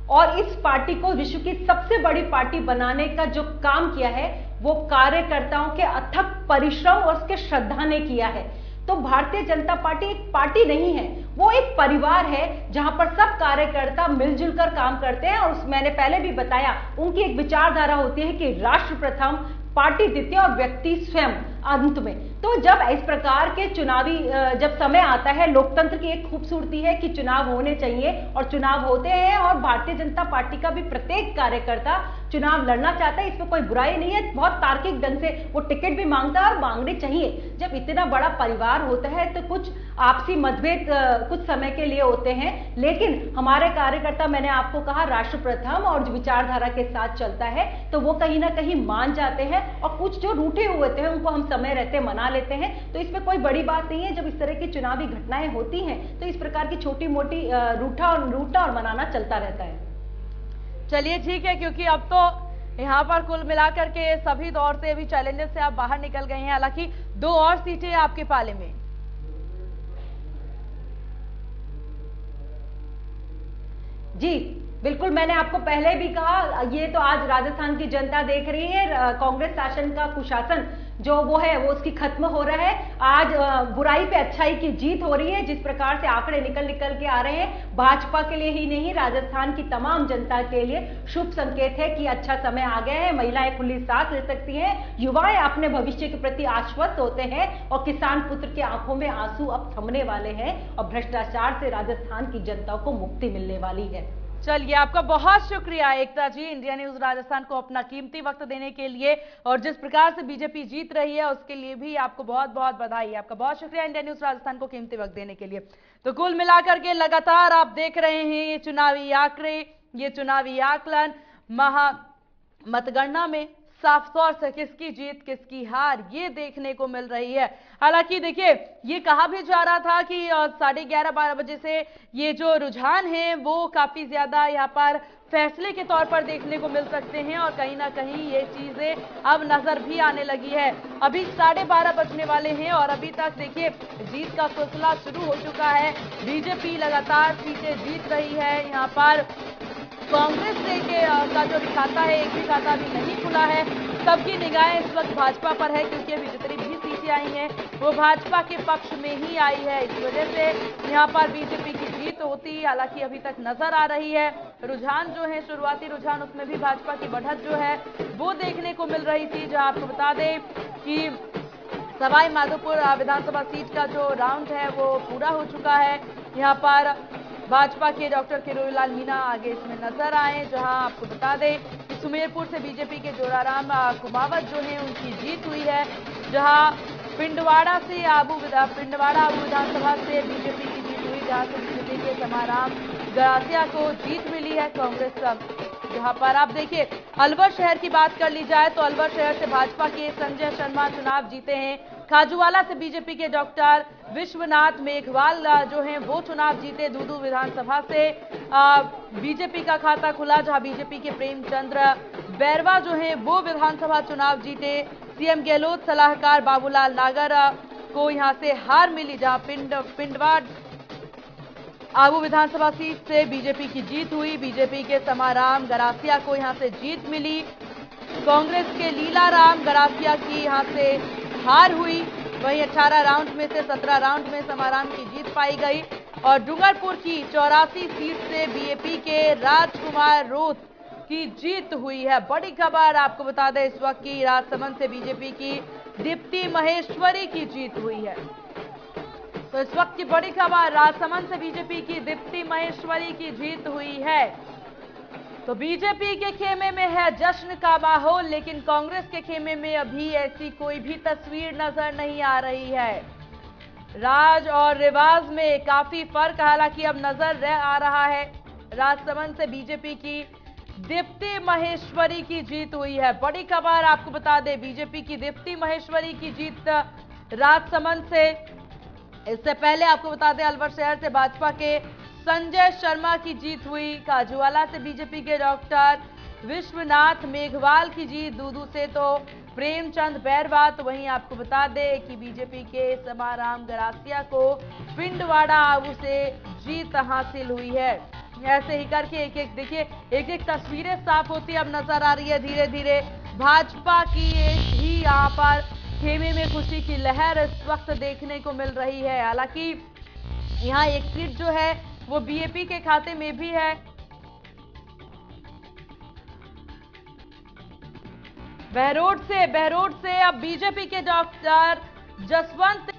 और इस पार्टी को विश्व की सबसे बड़ी पार्टी बनाने का जो काम किया है वो कार्यकर्ताओं के अथक परिश्रम और उसके श्रद्धा ने किया है। तो भारतीय जनता पार्टी एक पार्टी नहीं है, वो एक परिवार है जहां पर सब कार्यकर्ता मिलजुल कर काम करते हैं। और मैंने पहले भी बताया, उनकी एक विचारधारा होती है कि राष्ट्र प्रथम, पार्टी द्वितीय और व्यक्ति स्वयं अंत में। तो जब इस प्रकार के चुनावी जब समय आता है, लोकतंत्र की एक खूबसूरती है कि चुनाव होने चाहिए और चुनाव होते हैं, और भारतीय जनता पार्टी का भी प्रत्येक कार्यकर्ता चुनाव लड़ना चाहता है, इसमें कोई बुराई नहीं है। बहुत तार्किक ढंग से वो टिकट भी मांगता है और मांगने चाहिए। जब इतना बड़ा परिवार होता है तो कुछ आपसी मतभेद कुछ समय के लिए होते हैं, लेकिन हमारे कार्यकर्ता, मैंने आपको कहा, राष्ट्र प्रथम और जो विचारधारा के साथ चलता है, तो वो कहीं ना कहीं मान जाते हैं, और कुछ जो रूठे हुए थे उनको हम समय रहते मना लेते हैं। तो इसमें कोई बड़ी बात नहीं है। जब इस तरह की चुनावी घटनाएं होती हैं तो इस प्रकार की छोटी मोटी रूठा और मनाना चलता रहता है। चलिए ठीक है, क्योंकि अब तो यहाँ पर कुल मिलाकर के सभी दौर से अभी चैलेंजेस से आप बाहर निकल गए हैं। हालांकि 2 और सीटें आपके पाले में। जी बिल्कुल, मैंने आपको पहले भी कहा, ये तो आज राजस्थान की जनता देख रही है। कांग्रेस शासन का कुशासन जो वो है वो उसकी खत्म हो रहा है। आज बुराई पे अच्छाई की जीत हो रही है। जिस प्रकार से आंकड़े निकल के आ रहे हैं, भाजपा के लिए ही नहीं, राजस्थान की तमाम जनता के लिए शुभ संकेत है कि अच्छा समय आ गया है। महिलाएं खुली सांस ले सकती हैं, युवाएं अपने भविष्य के प्रति आश्वस्त होते हैं, और किसान पुत्र के आंखों में आंसू अब थमने वाले हैं, और भ्रष्टाचार से राजस्थान की जनता को मुक्ति मिलने वाली है। चलिए, आपका बहुत शुक्रिया एकता जी, इंडिया न्यूज राजस्थान को अपना कीमती वक्त देने के लिए, और जिस प्रकार से बीजेपी जीत रही है उसके लिए भी आपको बहुत बहुत बधाई। आपका बहुत शुक्रिया इंडिया न्यूज राजस्थान को कीमती वक्त देने के लिए। तो कुल मिलाकर के लगातार आप देख रहे हैं ये चुनावी आंकड़े, ये चुनावी आकलन, मतगणना में साफ तौर से किसकी जीत किसकी हार ये देखने को मिल रही है। हालांकि देखिए, ये कहा भी जा रहा था कि 11:30-12 बजे से ये जो रुझान है वो काफी ज्यादा यहाँ पर फैसले के तौर पर देखने को मिल सकते हैं, और कहीं ना कहीं ये चीजें अब नजर भी आने लगी है। अभी 12:30 बजने वाले हैं, और अभी तक देखिए जीत का सिलसिला शुरू हो चुका है। बीजेपी लगातार सीटें जीत रही है। यहाँ पर कांग्रेस का जो खाता है, एक भी खाता अभी नहीं खुला है। सबकी निगाहें इस वक्त भाजपा पर है, क्योंकि अभी जितनी भी सीटें आई हैं वो भाजपा के पक्ष में ही आई है। इस वजह से यहाँ पर बीजेपी की जीत होती हालांकि अभी तक नजर आ रही है। रुझान जो है, शुरुआती रुझान, उसमें भी भाजपा की बढ़त जो है वो देखने को मिल रही थी। जहां आपको बता दें कि सवाई माधोपुर विधानसभा सीट का जो राउंड है वो पूरा हो चुका है। यहाँ पर भाजपा के डॉक्टर किरोड़ीलाल मीणा आगे इसमें नजर आए। जहां आपको बता दें कि सुमेरपुर से बीजेपी के जोराराम कुमावत जो है उनकी जीत हुई है। जहां पिंडवाड़ा आबू विधानसभा से बीजेपी की जीत हुई, जहां से बीजेपी के समाराम गरासिया को जीत मिली है कांग्रेस। जहां पर आप देखिए, अलवर शहर की बात कर ली जाए तो अलवर शहर से भाजपा के संजय शर्मा चुनाव जीते हैं। खाजूवाला से बीजेपी के डॉक्टर विश्वनाथ मेघवाल जो हैं वो चुनाव जीते। दूदू विधानसभा से बीजेपी का खाता खुला, जहां बीजेपी के प्रेमचंद्र बैरवा जो हैं वो विधानसभा चुनाव जीते। सीएम गहलोत सलाहकार बाबूलाल नागर को यहां से हार मिली, जहां पिंडवाड़ आबू विधानसभा सीट से बीजेपी की जीत हुई। बीजेपी के समाराम गरासिया को यहां से जीत मिली। कांग्रेस के लीलाराम गरासिया की यहां से हार हुई। वहीं 18 राउंड में से 17 राउंड में समाराम की जीत पाई गई। और डूंगरपुर की 84 सीट से बीएपी के राजकुमार रोत की जीत हुई है। बड़ी खबर आपको बता दें इस वक्त की राजसमंद से बीजेपी की दीप्ति महेश्वरी की जीत हुई है। तो इस वक्त की बड़ी खबर, राजसमंद से बीजेपी की दीप्ति महेश्वरी की जीत हुई है। तो बीजेपी के खेमे में है जश्न का माहौल, लेकिन कांग्रेस के खेमे में अभी ऐसी कोई भी तस्वीर नजर नहीं आ रही है। राज और रिवाज में काफी फर्क हालांकि अब नजर आ रहा है। राजसमंद से बीजेपी की दीप्ति महेश्वरी की जीत हुई है। बड़ी खबर आपको बता दें, बीजेपी की दीप्ति महेश्वरी की जीत राजसमंद से। इससे पहले आपको बता दें अलवर शहर से भाजपा के संजय शर्मा की जीत हुई। काजूवाला से बीजेपी के डॉक्टर विश्वनाथ मेघवाल की जीत। दूदू से तो प्रेमचंद बैरवा। तो वहीं आपको बता दें कि बीजेपी के समाराम गरासिया को पिंडवाड़ा आबू से जीत हासिल हुई है। ऐसे ही करके एक एक देखिए, एक एक तस्वीरें साफ होती अब नजर आ रही है धीरे धीरे। भाजपा की एक ही यहाँ पर खेमे में खुशी की लहर इस वक्त देखने को मिल रही है। हालांकि यहाँ एक सीट जो है वो बीएपी के खाते में भी है। बहरोड से अब बीजेपी के डॉक्टर जसवंत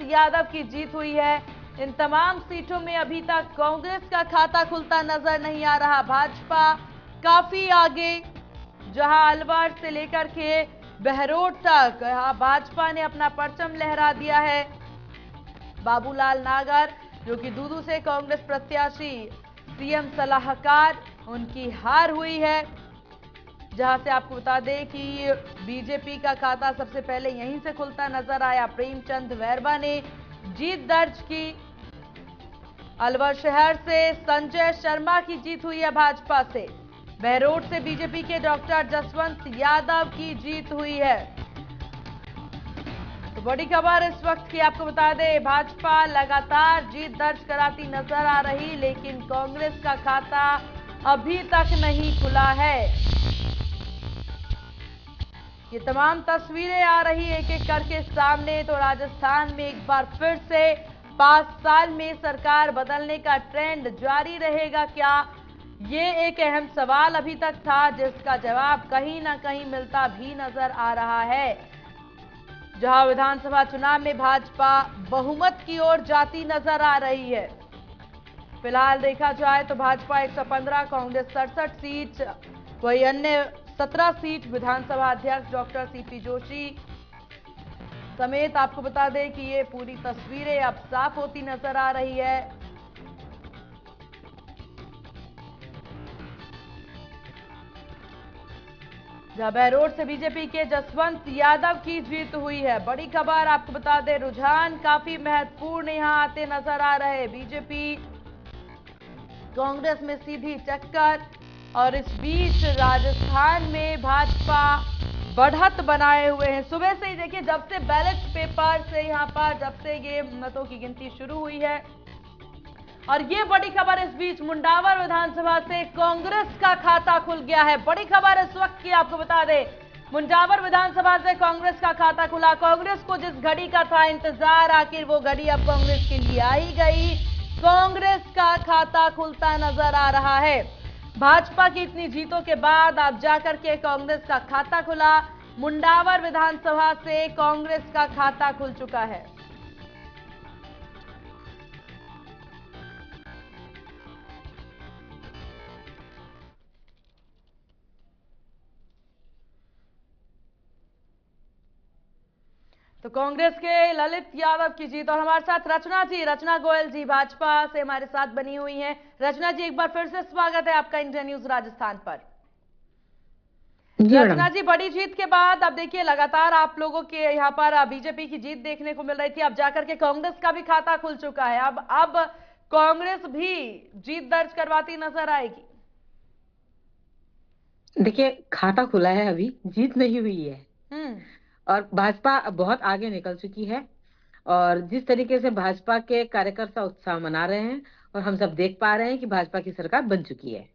यादव की जीत हुई है। इन तमाम सीटों में अभी तक कांग्रेस का खाता खुलता नजर नहीं आ रहा। भाजपा काफी आगे, जहां अलवर से लेकर के बहरोड तक भाजपा ने अपना परचम लहरा दिया है। बाबूलाल नागर जो कि दूदू से कांग्रेस प्रत्याशी सीएम सलाहकार, उनकी हार हुई है। जहां से आपको बता दें कि बीजेपी का खाता सबसे पहले यहीं से खुलता नजर आया। प्रेमचंद बैरवा ने जीत दर्ज की। अलवर शहर से संजय शर्मा की जीत हुई है भाजपा से। बहरोड से बीजेपी के डॉक्टर जसवंत यादव की जीत हुई है। तो बड़ी खबर इस वक्त की आपको बता दें, भाजपा लगातार जीत दर्ज कराती नजर आ रही, लेकिन कांग्रेस का खाता अभी तक नहीं खुला है। ये तमाम तस्वीरें आ रही एक एक करके सामने। तो राजस्थान में एक बार फिर से 5 साल में सरकार बदलने का ट्रेंड जारी रहेगा क्या? ये एक अहम सवाल अभी तक था, जिसका जवाब कहीं ना कहीं मिलता भी नजर आ रहा है। जहां विधानसभा चुनाव में भाजपा बहुमत की ओर जाती नजर आ रही है। फिलहाल देखा जाए तो भाजपा 115, कांग्रेस 67 सीट, वही अन्य 17 सीट विधानसभा अध्यक्ष डॉक्टर सीपी जोशी समेत आपको बता दें कि ये पूरी तस्वीरें अब साफ होती नजर आ रही है। जहां बहरोड से बीजेपी के जसवंत यादव की जीत हुई है। बड़ी खबर आपको बता दें, रुझान काफी महत्वपूर्ण यहां आते नजर आ रहे। बीजेपी कांग्रेस में सीधी टक्कर, और इस बीच राजस्थान में भाजपा बढ़त बनाए हुए हैं। सुबह से ही देखिए, जब से बैलेट पेपर से यहां पर जब से ये मतों की गिनती शुरू हुई है, और ये बड़ी खबर इस बीच मुंडावर विधानसभा से कांग्रेस का खाता खुल गया है। बड़ी खबर इस वक्त की आपको बता दें, मुंडावर विधानसभा से कांग्रेस का खाता खुला। कांग्रेस को जिस घड़ी का था इंतजार, आखिर वो घड़ी अब कांग्रेस के लिए आई गई। कांग्रेस का खाता खुलता नजर आ रहा है। भाजपा की इतनी जीतों के बाद अब जाकर के कांग्रेस का खाता खुला। मुंडावर विधानसभा से कांग्रेस का खाता खुल चुका है। तो कांग्रेस के ललित यादव की जीत। और हमारे साथ रचना गोयल जी भाजपा से हमारे साथ बनी हुई हैं। रचना जी, एक बार फिर से स्वागत है आपका इंडिया न्यूज राजस्थान पर। रचना जी, बड़ी जीत के बाद अब देखिए लगातार आप लोगों के यहाँ पर बीजेपी की जीत देखने को मिल रही थी, अब जाकर के कांग्रेस का भी खाता खुल चुका है। अब कांग्रेस भी जीत दर्ज करवाती नजर आएगी। देखिए, खाता खुला है, अभी जीत नहीं हुई है और भाजपा बहुत आगे निकल चुकी है। और जिस तरीके से भाजपा के कार्यकर्ता उत्साह मना रहे हैं और हम सब देख पा रहे हैं कि भाजपा की सरकार बन चुकी है।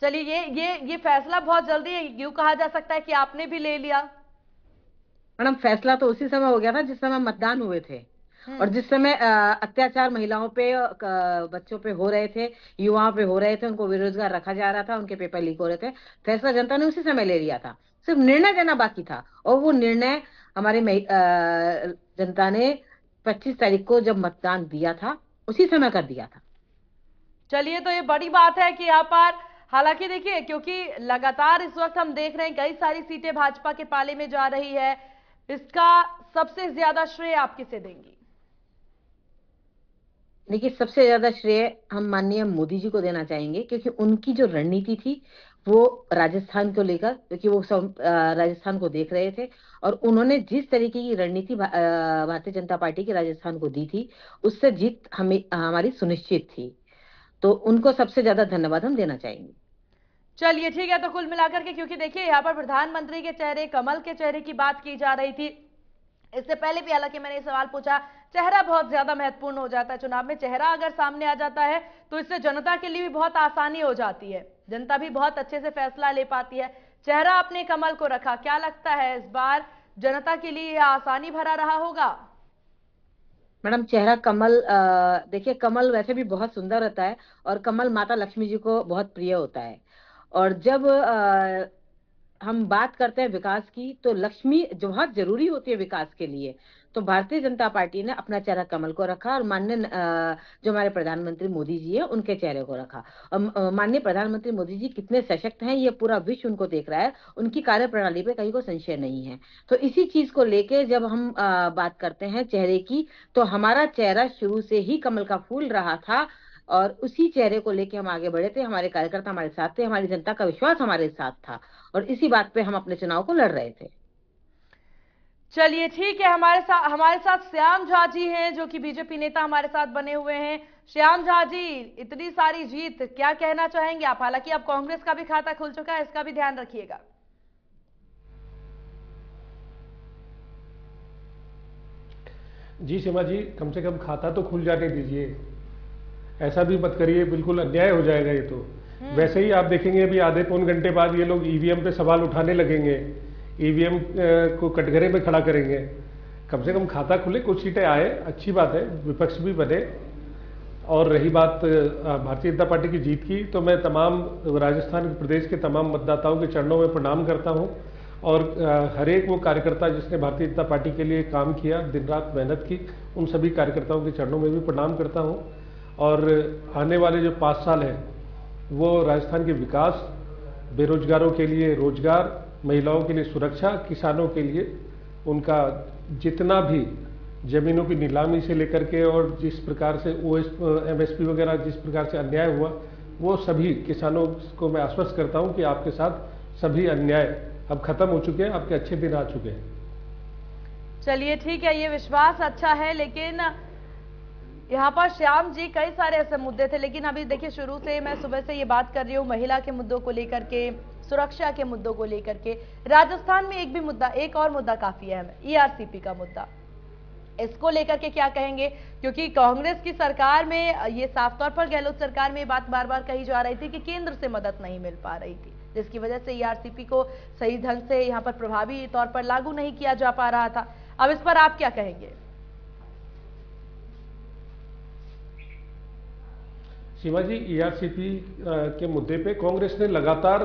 चलिए, ये फैसला बहुत जल्दी यूं कहा जा सकता है कि आपने भी ले लिया। मैडम, फैसला तो उसी समय हो गया था जिस समय मतदान हुए थे और जिस समय अत्याचार महिलाओं पे, बच्चों पे हो रहे थे, युवाओं पे हो रहे थे, उनको बेरोजगार रखा जा रहा था, उनके पेपर लीक हो रहे थे। फैसला जनता ने उसी समय ले लिया था, सिर्फ निर्णय देना बाकी था और वो निर्णय हमारी जनता ने 25 तारीख को जब मतदान दिया था उसी समय कर दिया था। चलिए, तो ये बड़ी बात है कि यहाँ पर हालांकि देखिए, क्योंकि लगातार इस वक्त हम देख रहे हैं कई सारी सीटें भाजपा के पाले में जा रही है, इसका सबसे ज्यादा श्रेय आप किसे देंगी? देखिए, सबसे ज्यादा श्रेय हम माननीय मोदी जी को देना चाहेंगे, क्योंकि उनकी जो रणनीति थी वो राजस्थान को लेकर, क्योंकि वो सब राजस्थान को देख रहे थे और उन्होंने जिस तरीके की रणनीति भारतीय जनता पार्टी की राजस्थान को दी थी, उससे जीत हमारी सुनिश्चित थी। तो उनको सबसे ज्यादा धन्यवाद हम देना चाहेंगे। चलिए, ठीक है। तो कुल मिलाकर के, क्योंकि देखिए यहाँ पर प्रधानमंत्री के चेहरे, कमल के चेहरे की बात की जा रही थी, इससे पहले भी हालांकि मैंने सवाल पूछा, चेहरा बहुत ज्यादा महत्वपूर्ण हो जाता है चुनाव में। चेहरा अगर सामने आ जाता है तो इससे जनता के लिए भी बहुत आसानी हो जाती है, जनता भी बहुत अच्छे से फैसला ले पाती है। चेहरा आपने कमल को रखा, क्या लगता है इस बार जनता के लिए आसानी भरा रहा होगा? मैडम, चेहरा कमल, देखिए कमल वैसे भी बहुत सुंदर होता है और कमल माता लक्ष्मी जी को बहुत प्रिय होता है। और जब हम बात करते हैं विकास की, तो लक्ष्मी जो बहुत जरूरी होती है विकास के लिए, तो भारतीय जनता पार्टी ने अपना चेहरा कमल को रखा और माननीय जो हमारे प्रधानमंत्री मोदी जी है उनके चेहरे को रखा। और माननीय प्रधानमंत्री मोदी जी कितने सशक्त हैं ये पूरा विश्व उनको देख रहा है, उनकी कार्यप्रणाली पे कहीं को संशय नहीं है। तो इसी चीज को लेके जब हम बात करते हैं चेहरे की, तो हमारा चेहरा शुरू से ही कमल का फूल रहा था और उसी चेहरे को लेके हम आगे बढ़े थे। हमारे कार्यकर्ता हमारे साथ थे, हमारी जनता का विश्वास हमारे साथ था और इसी बात पे हम अपने चुनाव को लड़ रहे थे। चलिए, ठीक है। हमारे साथ श्याम झा जी हैं, जो कि बीजेपी नेता हमारे साथ बने हुए हैं। श्याम झा जी, इतनी सारी जीत, क्या कहना चाहेंगे आप? हालांकि अब कांग्रेस का भी खाता खुल चुका है, इसका भी ध्यान रखिएगा। जी सीमा जी, कम से कम खाता तो खुल जाने दीजिए, ऐसा भी मत करिए, बिल्कुल अन्याय हो जाएगा ये तो। वैसे ही आप देखेंगे अभी आधे पौन घंटे बाद ये लोग ईवीएम पे सवाल उठाने लगेंगे, ईवीएम को कटघरे में खड़ा करेंगे। कम से कम खाता खुले, कुछ सीटें आए, अच्छी बात है, विपक्ष भी बने। और रही बात भारतीय जनता पार्टी की जीत की, तो मैं तमाम राजस्थान प्रदेश के तमाम मतदाताओं के चरणों में प्रणाम करता हूँ और हर एक वो कार्यकर्ता जिसने भारतीय जनता पार्टी के लिए काम किया, दिन रात मेहनत की, उन सभी कार्यकर्ताओं के चरणों में भी प्रणाम करता हूँ। और आने वाले जो 5 साल हैं वो राजस्थान के विकास, बेरोजगारों के लिए रोजगार, महिलाओं के लिए सुरक्षा, किसानों के लिए उनका जितना भी जमीनों की नीलामी से लेकर के और जिस प्रकार से MSP वगैरह जिस प्रकार से अन्याय हुआ, वो सभी किसानों को मैं आश्वस्त करता हूं कि आपके साथ सभी अन्याय अब खत्म हो चुके हैं, आपके अच्छे दिन आ चुके हैं। चलिए, ठीक है, ये विश्वास अच्छा है। लेकिन यहाँ पर श्याम जी, कई सारे ऐसे मुद्दे थे, लेकिन अभी देखिए शुरू से मैं सुबह से ये बात कर रही हूँ महिला के मुद्दों को लेकर के, सुरक्षा के मुद्दों को लेकर के। राजस्थान में एक और मुद्दा काफी अहम है, ERCP का मुद्दा। इसको लेकर के क्या कहेंगे? क्योंकि कांग्रेस की सरकार में ये साफ तौर पर, गहलोत सरकार में ये बात बार बार कही जा रही थी कि केंद्र से मदद नहीं मिल पा रही थी, जिसकी वजह से ERCP को सही ढंग से यहाँ पर प्रभावी तौर पर लागू नहीं किया जा पा रहा था। अब इस पर आप क्या कहेंगे? सीमा जी, ERCP के मुद्दे पे कांग्रेस ने लगातार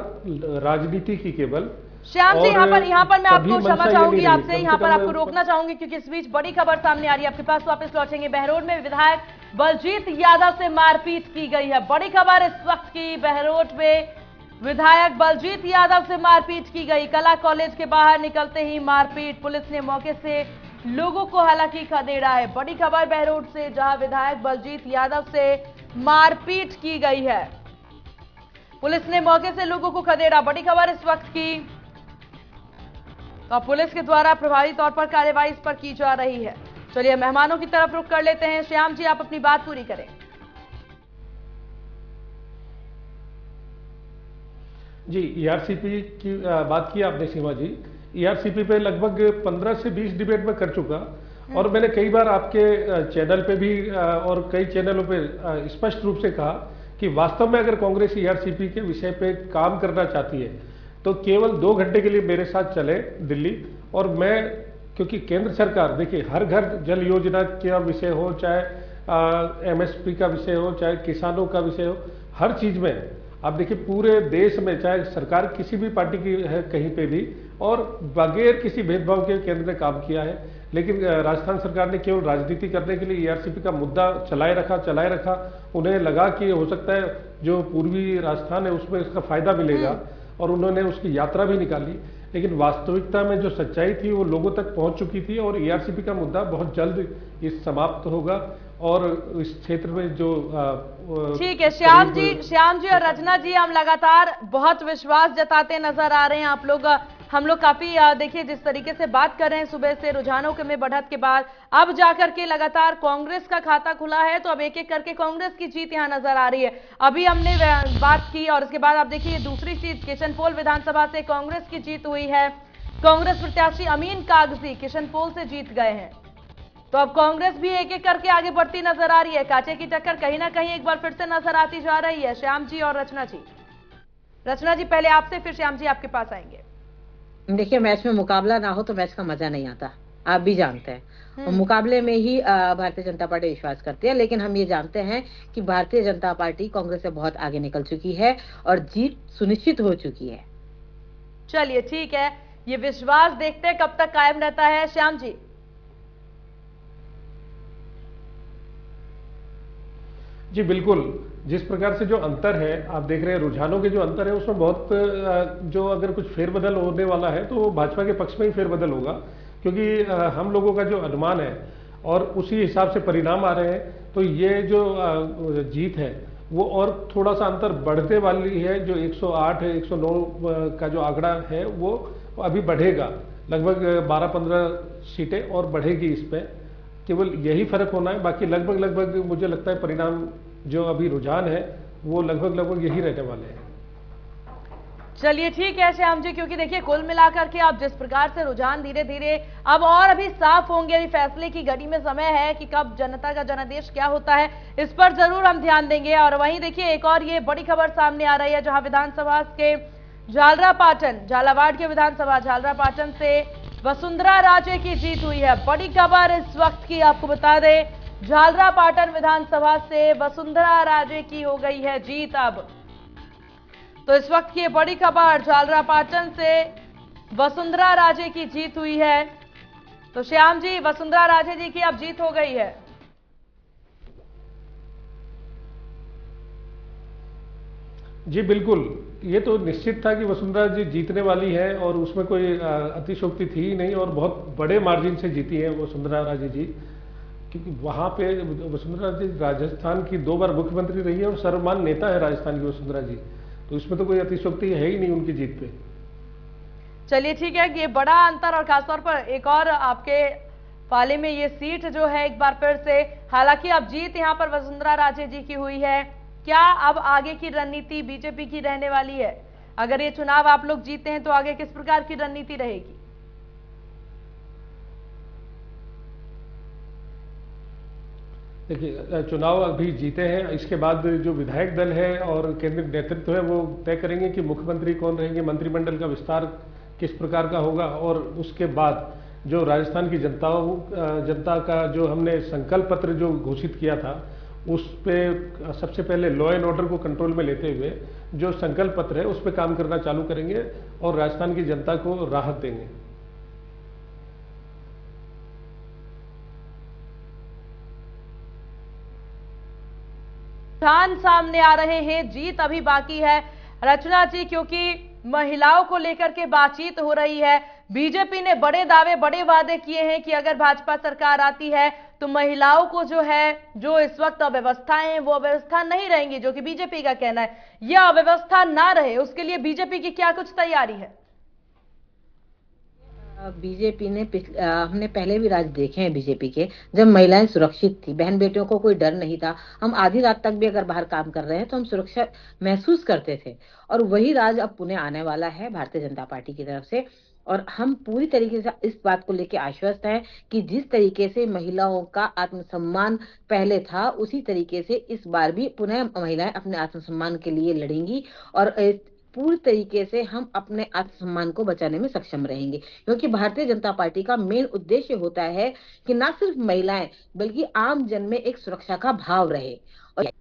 राजनीति की केवल। श्याम जी, यहाँ पर मैं आपको क्षमा चाहूंगी, आपसे यहाँ पर आपको रोकना चाहूंगी, क्योंकि इस बीच बड़ी खबर सामने आ रही है। आपके पास वापस लौटेंगे। बहरोड में विधायक बलजीत यादव से मारपीट की गई है। बड़ी खबर इस वक्त की, बहरोड में विधायक बलजीत यादव से मारपीट की गई। कला कॉलेज के बाहर निकलते ही मारपीट, पुलिस ने मौके से लोगों को हालांकि खदेड़ा है। बड़ी खबर बहरोड से, जहां विधायक बलजीत यादव से मारपीट की गई है। पुलिस ने मौके से लोगों को खदेड़ा। बड़ी खबर इस वक्त की, तो पुलिस के द्वारा प्रभावी तौर पर कार्रवाई इस पर की जा रही है। चलिए मेहमानों की तरफ रुख कर लेते हैं। श्याम जी, आप अपनी बात पूरी करें। जी, ईआरसीपी की बात की आपने सीमा जी। ईआरसीपी पे लगभग 15 से 20 डिबेट में कर चुका, और मैंने कई बार आपके चैनल पे भी और कई चैनलों पे स्पष्ट रूप से कहा कि वास्तव में अगर कांग्रेस ईआरसीपी के विषय पे काम करना चाहती है तो केवल 2 घंटे के लिए मेरे साथ चले दिल्ली, और मैं, क्योंकि केंद्र सरकार, देखिए, हर घर जल योजना का विषय हो, चाहे एमएसपी का विषय हो, चाहे किसानों का विषय हो, हर चीज में आप देखिए पूरे देश में, चाहे सरकार किसी भी पार्टी की है कहीं पे भी, और बगैर किसी भेदभाव के केंद्र ने काम किया है। लेकिन राजस्थान सरकार ने केवल राजनीति करने के लिए ईआरसीपी का मुद्दा चलाए रखा। उन्हें लगा कि हो सकता है जो पूर्वी राजस्थान है उसमें इसका फायदा मिलेगा, और उन्होंने उसकी यात्रा भी निकाली। लेकिन वास्तविकता में जो सच्चाई थी वो लोगों तक पहुंच चुकी थी, और ईआरसीपी का मुद्दा बहुत जल्द इस समाप्त होगा, और इस क्षेत्र में जो ठीक है श्याम जी और रचना जी, हम लगातार बहुत विश्वास जताते नजर आ रहे हैं। आप लोग, हम लोग काफी देखिए जिस तरीके से बात कर रहे हैं सुबह से, रुझानों के में बढ़त के बाद अब जाकर के लगातार कांग्रेस का खाता खुला है, तो अब एक एक करके कांग्रेस की जीत यहां नजर आ रही है। अभी हमने बात की, और इसके बाद आप देखिए दूसरी चीज, किशनपोल विधानसभा से कांग्रेस की जीत हुई है। कांग्रेस प्रत्याशी अमीन कागजी किशनपोल से जीत गए हैं, तो अब कांग्रेस भी एक एक करके आगे बढ़ती नजर आ रही है। कांचे की टक्कर कहीं ना कहीं एक बार फिर से नजर आती जा रही है। श्याम जी और रचना जी, पहले आपसे, फिर श्याम जी आपके पास आएंगे। देखिए, मैच में मुकाबला ना हो तो मैच का मजा नहीं आता, आप भी जानते हैं। और मुकाबले में ही भारतीय जनता पार्टी विश्वास करती है, लेकिन हम ये जानते हैं कि भारतीय जनता पार्टी कांग्रेस से बहुत आगे निकल चुकी है और जीत सुनिश्चित हो चुकी है। चलिए ठीक है, ये विश्वास देखते हैं कब तक कायम रहता है। श्याम जी, जी बिल्कुल, जिस प्रकार से जो अंतर है आप देख रहे हैं, रुझानों के जो अंतर है उसमें बहुत, जो अगर कुछ फेरबदल होने वाला है तो भाजपा के पक्ष में ही फेरबदल होगा, क्योंकि हम लोगों का जो अनुमान है और उसी हिसाब से परिणाम आ रहे हैं, तो ये जो जीत है वो और थोड़ा सा अंतर बढ़ने वाली है। जो 108 है, 109 का जो आंकड़ा है वो अभी बढ़ेगा, लगभग 12-15 सीटें और बढ़ेगी इस पर। केवल यही फर्क होना है, बाकी लगभग मुझे लगता है परिणाम जो अभी रुझान है वो लगभग यही रहने वाले हैं। चलिए ठीक है श्याम जी, क्योंकि देखिए कुल मिलाकर के आप जिस प्रकार से रुझान धीरे धीरे अब और अभी साफ होंगे, अभी फैसले की घड़ी में समय है कि कब जनता का जनादेश क्या होता है, इस पर जरूर हम ध्यान देंगे। और वहीं देखिए एक और ये बड़ी खबर सामने आ रही है, जहां विधानसभा के झालरापाटन, झालावाड़ के विधानसभा झालरापाटन से वसुंधरा राजे की जीत हुई है। बड़ी खबर इस वक्त की आपको बता दें, झालरापाटन विधानसभा से वसुंधरा राजे की हो गई है जीत। अब तो इस वक्त की बड़ी खबर, झालरापाटन से वसुंधरा राजे की जीत हुई है। तो श्याम जी, वसुंधरा राजे जी की अब जीत हो गई है। जी बिल्कुल, ये तो निश्चित था कि वसुंधरा जी जीतने वाली है, और उसमें कोई अतिशयोक्ति थी ही नहीं, और बहुत बड़े मार्जिन से जीती है वसुंधरा राजे जी, क्योंकि वहां पे वसुंधरा जी राजस्थान की 2 बार मुख्यमंत्री रही है और सर्वमान्य नेता है राजस्थान की वसुंधरा जी, तो इसमें तो कोई अतिशयोक्ति है ही नहीं उनकी जीत पे। चलिए ठीक है, ये बड़ा अंतर, और खासतौर पर एक और आपके पाले में ये सीट जो है एक बार फिर से, हालांकि अब जीत यहाँ पर वसुंधरा राजे जी की हुई है। क्या अब आगे की रणनीति बीजेपी की रहने वाली है? अगर ये चुनाव आप लोग जीते हैं तो आगे किस प्रकार की रणनीति रहेगी? देखिए, चुनाव अभी जीते हैं, इसके बाद जो विधायक दल है और केंद्रीय नेतृत्व है वो तय करेंगे कि मुख्यमंत्री कौन रहेंगे, मंत्रिमंडल का विस्तार किस प्रकार का होगा, और उसके बाद जो राजस्थान की जनता का जो हमने संकल्प पत्र जो घोषित किया था, उस पे सबसे पहले लॉ एंड ऑर्डर को कंट्रोल में लेते हुए जो संकल्प पत्र है उस पे काम करना चालू करेंगे और राजस्थान की जनता को राहत देंगे। रुझान सामने आ रहे हैं, जीत अभी बाकी है रचना जी, क्योंकि महिलाओं को लेकर के बातचीत हो रही है। बीजेपी ने बड़े दावे, बड़े वादे किए हैं कि अगर भाजपा सरकार आती है तो महिलाओं को जो है, जो इस वक्त अव्यवस्थाएं हैं वो अव्यवस्था नहीं रहेंगी, जो कि बीजेपी का कहना है। यह अव्यवस्था ना रहे उसके लिए बीजेपी की क्या कुछ तैयारी है? बीजेपी ने हमने पहले भी राज देखे हैं बीजेपी के, जब महिलाएं सुरक्षित थी, बहन बेटियों को कोई डर नहीं था, हम आधी रात तक भी अगर बाहर काम कर रहे हैं तो हम सुरक्षा महसूस करते थे। और वही राज अब पुणे आने वाला है भारतीय जनता पार्टी की तरफ से। और हम पूरी तरीके से इस बात को लेकर आश्वस्त हैं कि जिस तरीके से महिलाओं का आत्मसम्मान पहले था, उसी तरीके से इस बार भी पुनः महिलाएं अपने आत्मसम्मान के लिए लड़ेंगी और पूरी तरीके से हम अपने आत्मसम्मान को बचाने में सक्षम रहेंगे। क्योंकि भारतीय जनता पार्टी का मेन उद्देश्य होता है कि न सिर्फ महिलाएं बल्कि आम जन में एक सुरक्षा का भाव रहे। और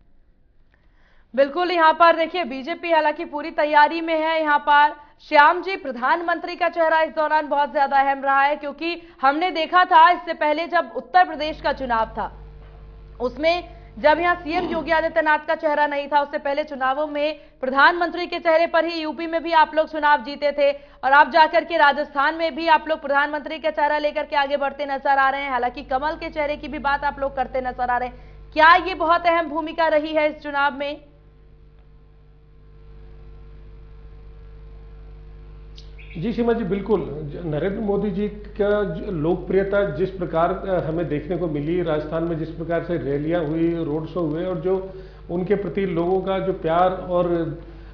बिल्कुल, यहाँ पर देखिए बीजेपी हालांकि पूरी तैयारी में है। यहाँ पर श्याम जी, प्रधानमंत्री का चेहरा इस दौरान बहुत ज्यादा अहम रहा है, क्योंकि हमने देखा था इससे पहले जब उत्तर प्रदेश का चुनाव था, उसमें जब यहाँ सीएम योगी आदित्यनाथ का चेहरा नहीं था, उससे पहले चुनावों में प्रधानमंत्री के चेहरे पर ही यूपी में भी आप लोग चुनाव जीते थे, और आप जाकर के राजस्थान में भी आप लोग प्रधानमंत्री का चेहरा लेकर के आगे बढ़ते नजर आ रहे हैं। हालांकि कमल के चेहरे की भी बात आप लोग करते नजर आ रहे हैं। क्या ये बहुत अहम भूमिका रही है इस चुनाव में? जी सीमा जी, बिल्कुल। नरेंद्र मोदी जी का लोकप्रियता जिस प्रकार हमें देखने को मिली, राजस्थान में जिस प्रकार से रैलियां हुई, रोड शो हुए, और जो उनके प्रति लोगों का जो प्यार और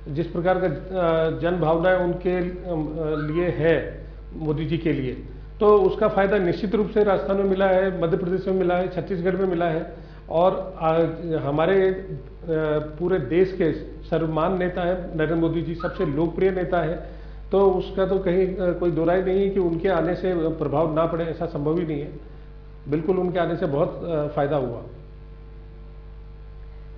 जिस प्रकार का जन भावनाएं उनके लिए है, मोदी जी के लिए, तो उसका फायदा निश्चित रूप से राजस्थान में मिला है, मध्य प्रदेश में मिला है, छत्तीसगढ़ में मिला है, और हमारे पूरे देश के सर्वमान्य नेता है नरेंद्र मोदी जी, सबसे लोकप्रिय नेता है। तो उसका तो कहीं कोई दो राय नहीं है कि उनके आने से प्रभाव ना पड़े, ऐसा संभव ही नहीं है। बिल्कुल उनके आने से बहुत फायदा हुआ।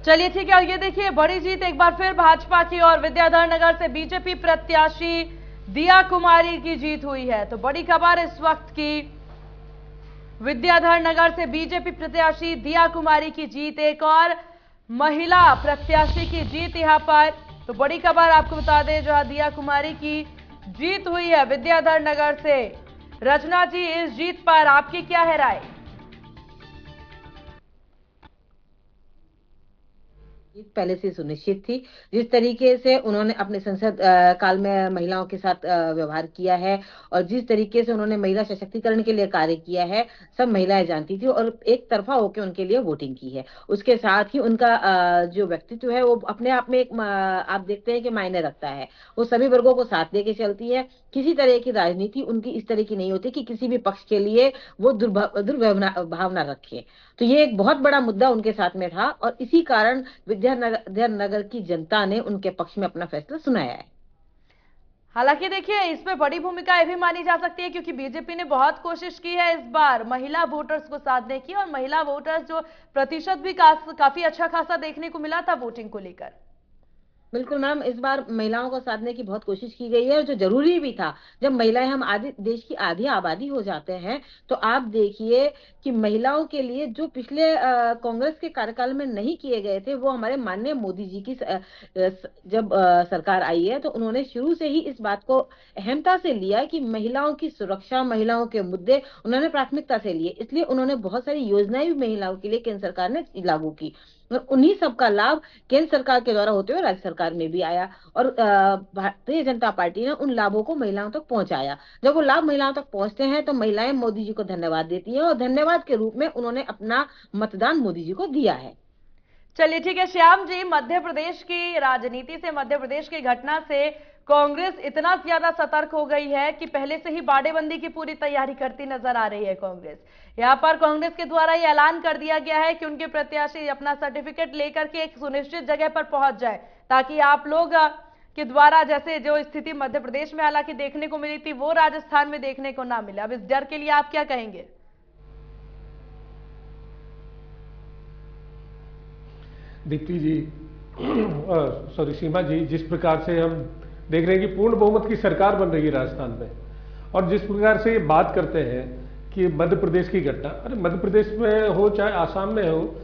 चलिए ठीक है, और ये देखिए बड़ी जीत एक बार फिर भाजपा की, और विद्याधर नगर से बीजेपी प्रत्याशी दिया कुमारी की जीत हुई है। तो बड़ी खबर इस वक्त की, विद्याधर नगर से बीजेपी प्रत्याशी दिया कुमारी की जीत, एक और महिला प्रत्याशी की जीत यहां पर। तो बड़ी खबर आपको बता दें, जहां दिया कुमारी की जीत हुई है विद्याधर नगर से। रचना जी, इस जीत पर आपकी क्या है राय? पहले से सुनिश्चित थी। जिस तरीके से उन्होंने अपने संसद काल में महिलाओं के साथ व्यवहार किया है और जिस तरीके से उन्होंने महिला सशक्तिकरण के लिए कार्य किया है, सब महिलाएं जानती थी और एक तरफा होकर उनके लिए वोटिंग की है। उसके साथ ही उनका जो व्यक्तित्व है वो अपने आप में एक आप देखते हैं कि मायने रखता है। वो सभी वर्गों को साथ लेके चलती है। किसी तरह की राजनीति उनकी इस तरह की नहीं होती कि किसी भी पक्ष के लिए वो दुर्भावना रखे। तो ये एक बहुत बड़ा मुद्दा उनके साथ में था और इसी कारण विद्यानगर की जनता ने उनके पक्ष में अपना फैसला सुनाया है। हालांकि देखिए, इसमें बड़ी भूमिका यह भी मानी जा सकती है क्योंकि बीजेपी ने बहुत कोशिश की है इस बार महिला वोटर्स को साधने की, और महिला वोटर्स जो प्रतिशत भी काफी अच्छा खासा देखने को मिला था वोटिंग को लेकर। बिल्कुल मैम, इस बार महिलाओं को साधने की बहुत कोशिश की गई है और जो जरूरी भी था। जब महिलाएं, हम देश की आधी आबादी हो जाते हैं, तो आप देखिए कि महिलाओं के लिए जो पिछले कांग्रेस के कार्यकाल में नहीं किए गए थे, वो हमारे माननीय मोदी जी की जब सरकार आई है तो उन्होंने शुरू से ही इस बात को अहमता से लिया कि महिलाओं की सुरक्षा, महिलाओं के मुद्दे उन्होंने प्राथमिकता से लिए। इसलिए उन्होंने बहुत सारी योजनाएं भी महिलाओं के लिए केंद्र सरकार ने लागू की और उन्हीं सबका लाभ केंद्र सरकार के द्वारा होते हुए राज्य सरकार में भी आया और भारतीय जनता पार्टी ने उन लाभों को महिलाओं तक पहुंचाया। जब वो लाभ महिलाओं तक पहुंचते हैं तो महिलाएं मोदी जी को धन्यवाद देती हैं और धन्यवाद के रूप में उन्होंने अपना मतदान मोदी जी को दिया है। चलिए ठीक है श्याम जी, मध्य प्रदेश की राजनीति से, मध्य प्रदेश की घटना से कांग्रेस इतना ज्यादा सतर्क हो गई है कि पहले से ही बाड़ेबंदी की पूरी तैयारी करती नजर आ रही है कांग्रेस। यहां पर कांग्रेस के द्वारा ये ऐलान कर दिया गया है कि उनके प्रत्याशी अपना सर्टिफिकेट लेकर के एक सुनिश्चित जगह पर पहुंच जाए, ताकि आप लोग के द्वारा जैसे जो स्थिति मध्य प्रदेश में हालांकि देखने को मिली थी वो राजस्थान में देखने को ना मिले। अब इस डर के लिए आप क्या कहेंगे? दीप्ति जी, सॉरी सीमा जी, जिस प्रकार से हम देख रहे हैं कि पूर्ण बहुमत की सरकार बन रही है राजस्थान में, और जिस प्रकार से ये बात करते हैं कि मध्य प्रदेश की घटना, अरे मध्य प्रदेश में हो चाहे आसाम में हो,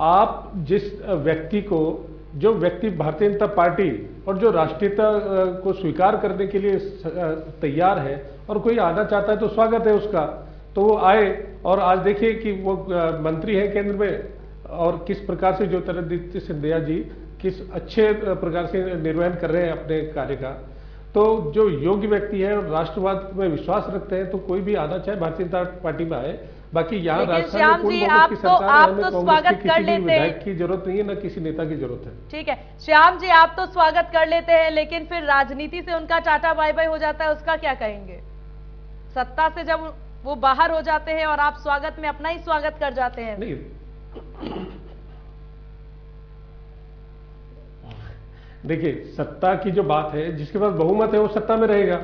आप जिस व्यक्ति को, जो व्यक्ति भारतीय जनता पार्टी और जो राष्ट्रीयता को स्वीकार करने के लिए तैयार है और कोई आना चाहता है तो स्वागत है उसका, तो वो आए और आज देखिए कि वो मंत्री हैं केंद्र में और किस प्रकार से ज्योतिरादित्य सिंधिया जी किस अच्छे प्रकार से निर्वहन कर रहे हैं अपने कार्य का। तो जो योग्य व्यक्ति है और राष्ट्रवाद में विश्वास रखते हैं तो कोई भी आना चाहे भारतीय जनता पार्टी में आए। बाकी यहाँ राजस्थान में पूर्ण बहुमत की सरकार है, हमें कांग्रेस के किसी भी विधायक की जरूरत नहीं है, न किसी नेता की जरूरत है। ठीक है श्याम जी, आप तो स्वागत कर लेते हैं, लेकिन फिर राजनीति से उनका टाटा बाय बाय हो जाता है, उसका क्या कहेंगे? सत्ता से जब वो बाहर हो जाते हैं और आप स्वागत में अपना ही स्वागत कर जाते हैं। नहीं देखिए, सत्ता की जो बात है, जिसके पास बहुमत है वो सत्ता में रहेगा।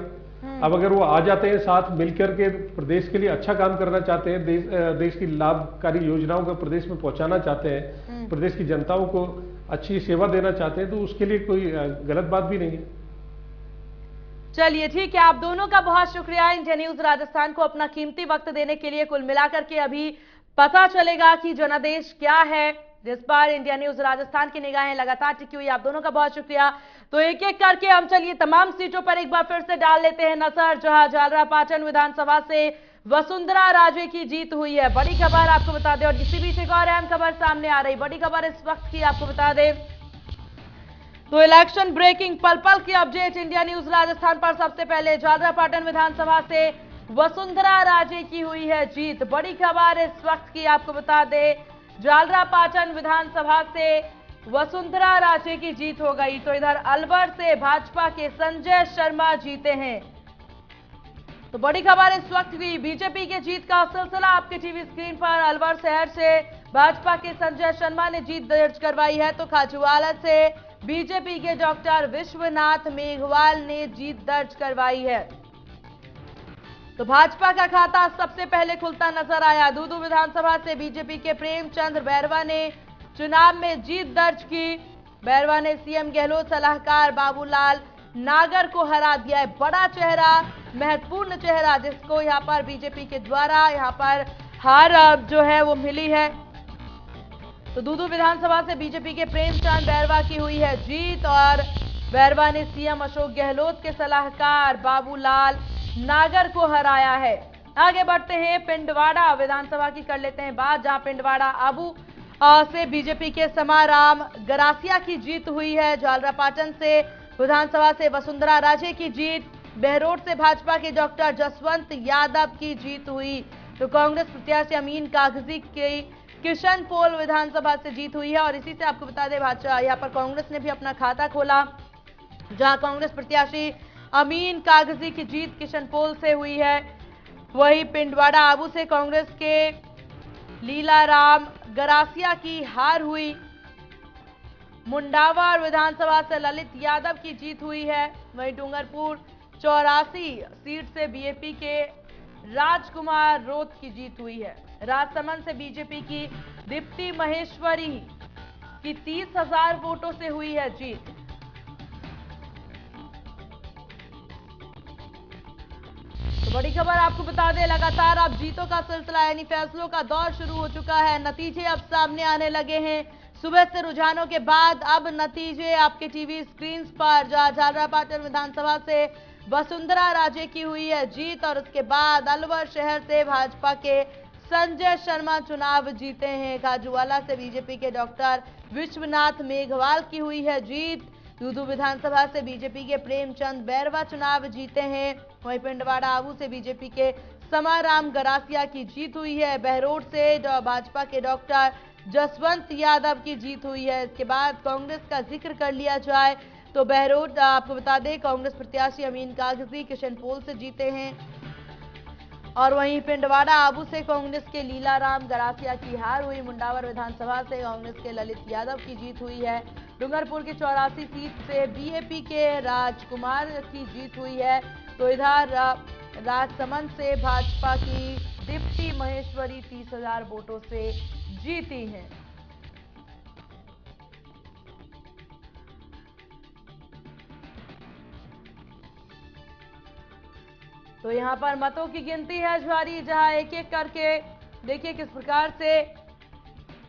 अब अगर वो आ जाते हैं साथ मिलकर के प्रदेश के लिए अच्छा काम करना चाहते हैं, देश की लाभकारी योजनाओं को प्रदेश में पहुंचाना चाहते हैं, प्रदेश की जनताओं को अच्छी सेवा देना चाहते हैं, तो उसके लिए कोई गलत बात भी नहीं है। चलिए ठीक है, आप दोनों का बहुत शुक्रिया इंडिया न्यूज राजस्थान को अपना कीमती वक्त देने के लिए। कुल मिलाकर के अभी पता चलेगा कि जनादेश क्या है, जिस पर इंडिया न्यूज राजस्थान की निगाहें लगातार टिकी हुई। आप दोनों का बहुत शुक्रिया। तो एक एक करके हम चलिए तमाम सीटों पर एक बार फिर से डाल लेते हैं नजर, जहां झालरापाटन विधानसभा से वसुंधरा राजे की जीत हुई है। बड़ी खबर आपको बता दें, और इसी बीच एक और अहम खबर सामने आ रही। बड़ी खबर इस वक्त की आपको बता दें तो इलेक्शन ब्रेकिंग पल पल की अपडेट इंडिया न्यूज राजस्थान पर। सबसे पहले झालरापाटन विधानसभा से वसुंधरा राजे की हुई है जीत। बड़ी खबर इस वक्त की आपको बता दें, झालरापाटन विधानसभा से वसुंधरा राजे की जीत हो गई। तो इधर अलवर से भाजपा के संजय शर्मा जीते हैं। तो बड़ी खबर इस वक्त की बीजेपी के जीत का सिलसिला आपके टीवी स्क्रीन पर। अलवर शहर से भाजपा के संजय शर्मा ने जीत दर्ज करवाई है, तो खाजूवाला से बीजेपी के डॉक्टर विश्वनाथ मेघवाल ने जीत दर्ज करवाई है। तो भाजपा का खाता सबसे पहले खुलता नजर आया। दूदू विधानसभा से बीजेपी के प्रेमचंद बैरवा ने चुनाव में जीत दर्ज की। बैरवा ने सीएम गहलोत सलाहकार बाबूलाल नागर को हरा दिया है। बड़ा चेहरा, महत्वपूर्ण चेहरा, जिसको यहां पर बीजेपी के द्वारा यहां पर हार जो है वो मिली है। तो दूदू विधानसभा से बीजेपी के प्रेमचंद बैरवा की हुई है जीत, और बैरवा ने सीएम अशोक गहलोत के सलाहकार बाबूलाल नागर को हराया है। आगे बढ़ते हैं, पिंडवाड़ा विधानसभा की कर लेते हैं बात, जहां पिंडवाड़ा आबू से बीजेपी के समाराम गरासिया की जीत हुई है। झालरापाटन से विधानसभा से वसुंधरा राजे की जीत। बहरोड से भाजपा के डॉक्टर जसवंत यादव की जीत हुई। तो कांग्रेस प्रत्याशी अमीन कागजी की किशनपोल विधानसभा से जीत हुई है। और इसी से आपको बता दें, भाजपा यहाँ पर कांग्रेस ने भी अपना खाता खोला, जहां कांग्रेस प्रत्याशी अमीन कागजी की जीत किशनपोल से हुई है। वही पिंडवाड़ा आबू से कांग्रेस के लीलाराम गरासिया की हार हुई। मुंडावर विधानसभा से ललित यादव की जीत हुई है। वहीं डूंगरपुर 84 सीट से बीएपी के राजकुमार रोत की जीत हुई है। राजसमंद से बीजेपी की दीप्ति महेश्वरी की 30,000 वोटों से हुई है जीत। तो बड़ी खबर आपको बता दें, लगातार अब जीतों का सिलसिला यानी फैसलों का दौर शुरू हो चुका है। नतीजे अब सामने आने लगे हैं। सुबह से रुझानों के बाद अब नतीजे आपके टीवी स्क्रीन पर। जहां झालरापाटन विधानसभा से वसुंधरा राजे की हुई है जीत, और उसके बाद अलवर शहर से भाजपा के संजय शर्मा चुनाव जीते हैं। खाजूवाला से बीजेपी के डॉक्टर विश्वनाथ मेघवाल की हुई है जीत। दूदू विधानसभा से बीजेपी के प्रेमचंद बैरवा चुनाव जीते हैं। वहीं पिंडवाड़ा आबू से बीजेपी के समाराम गरासिया की जीत हुई है। बहरोड से भाजपा के डॉक्टर जसवंत यादव की जीत हुई है। इसके बाद कांग्रेस का जिक्र कर लिया जाए तो बहरोड आपको बता दें, कांग्रेस प्रत्याशी अमीन कागजी किशनपोल से जीते हैं। और वहीं पिंडवाड़ा आबू से कांग्रेस के लीलाराम गरासिया की हार हुई। मुंडावर विधानसभा से कांग्रेस के ललित यादव की जीत हुई है। डूंगरपुर की 84 सीट से बीएपी के राजकुमार की जीत हुई है। तो इधर राजसमंद से भाजपा की दीप्ति महेश्वरी 30,000 वोटों से जीती हैं। तो यहां पर मतों की गिनती है जारी, जहां एक एक करके देखिए किस प्रकार से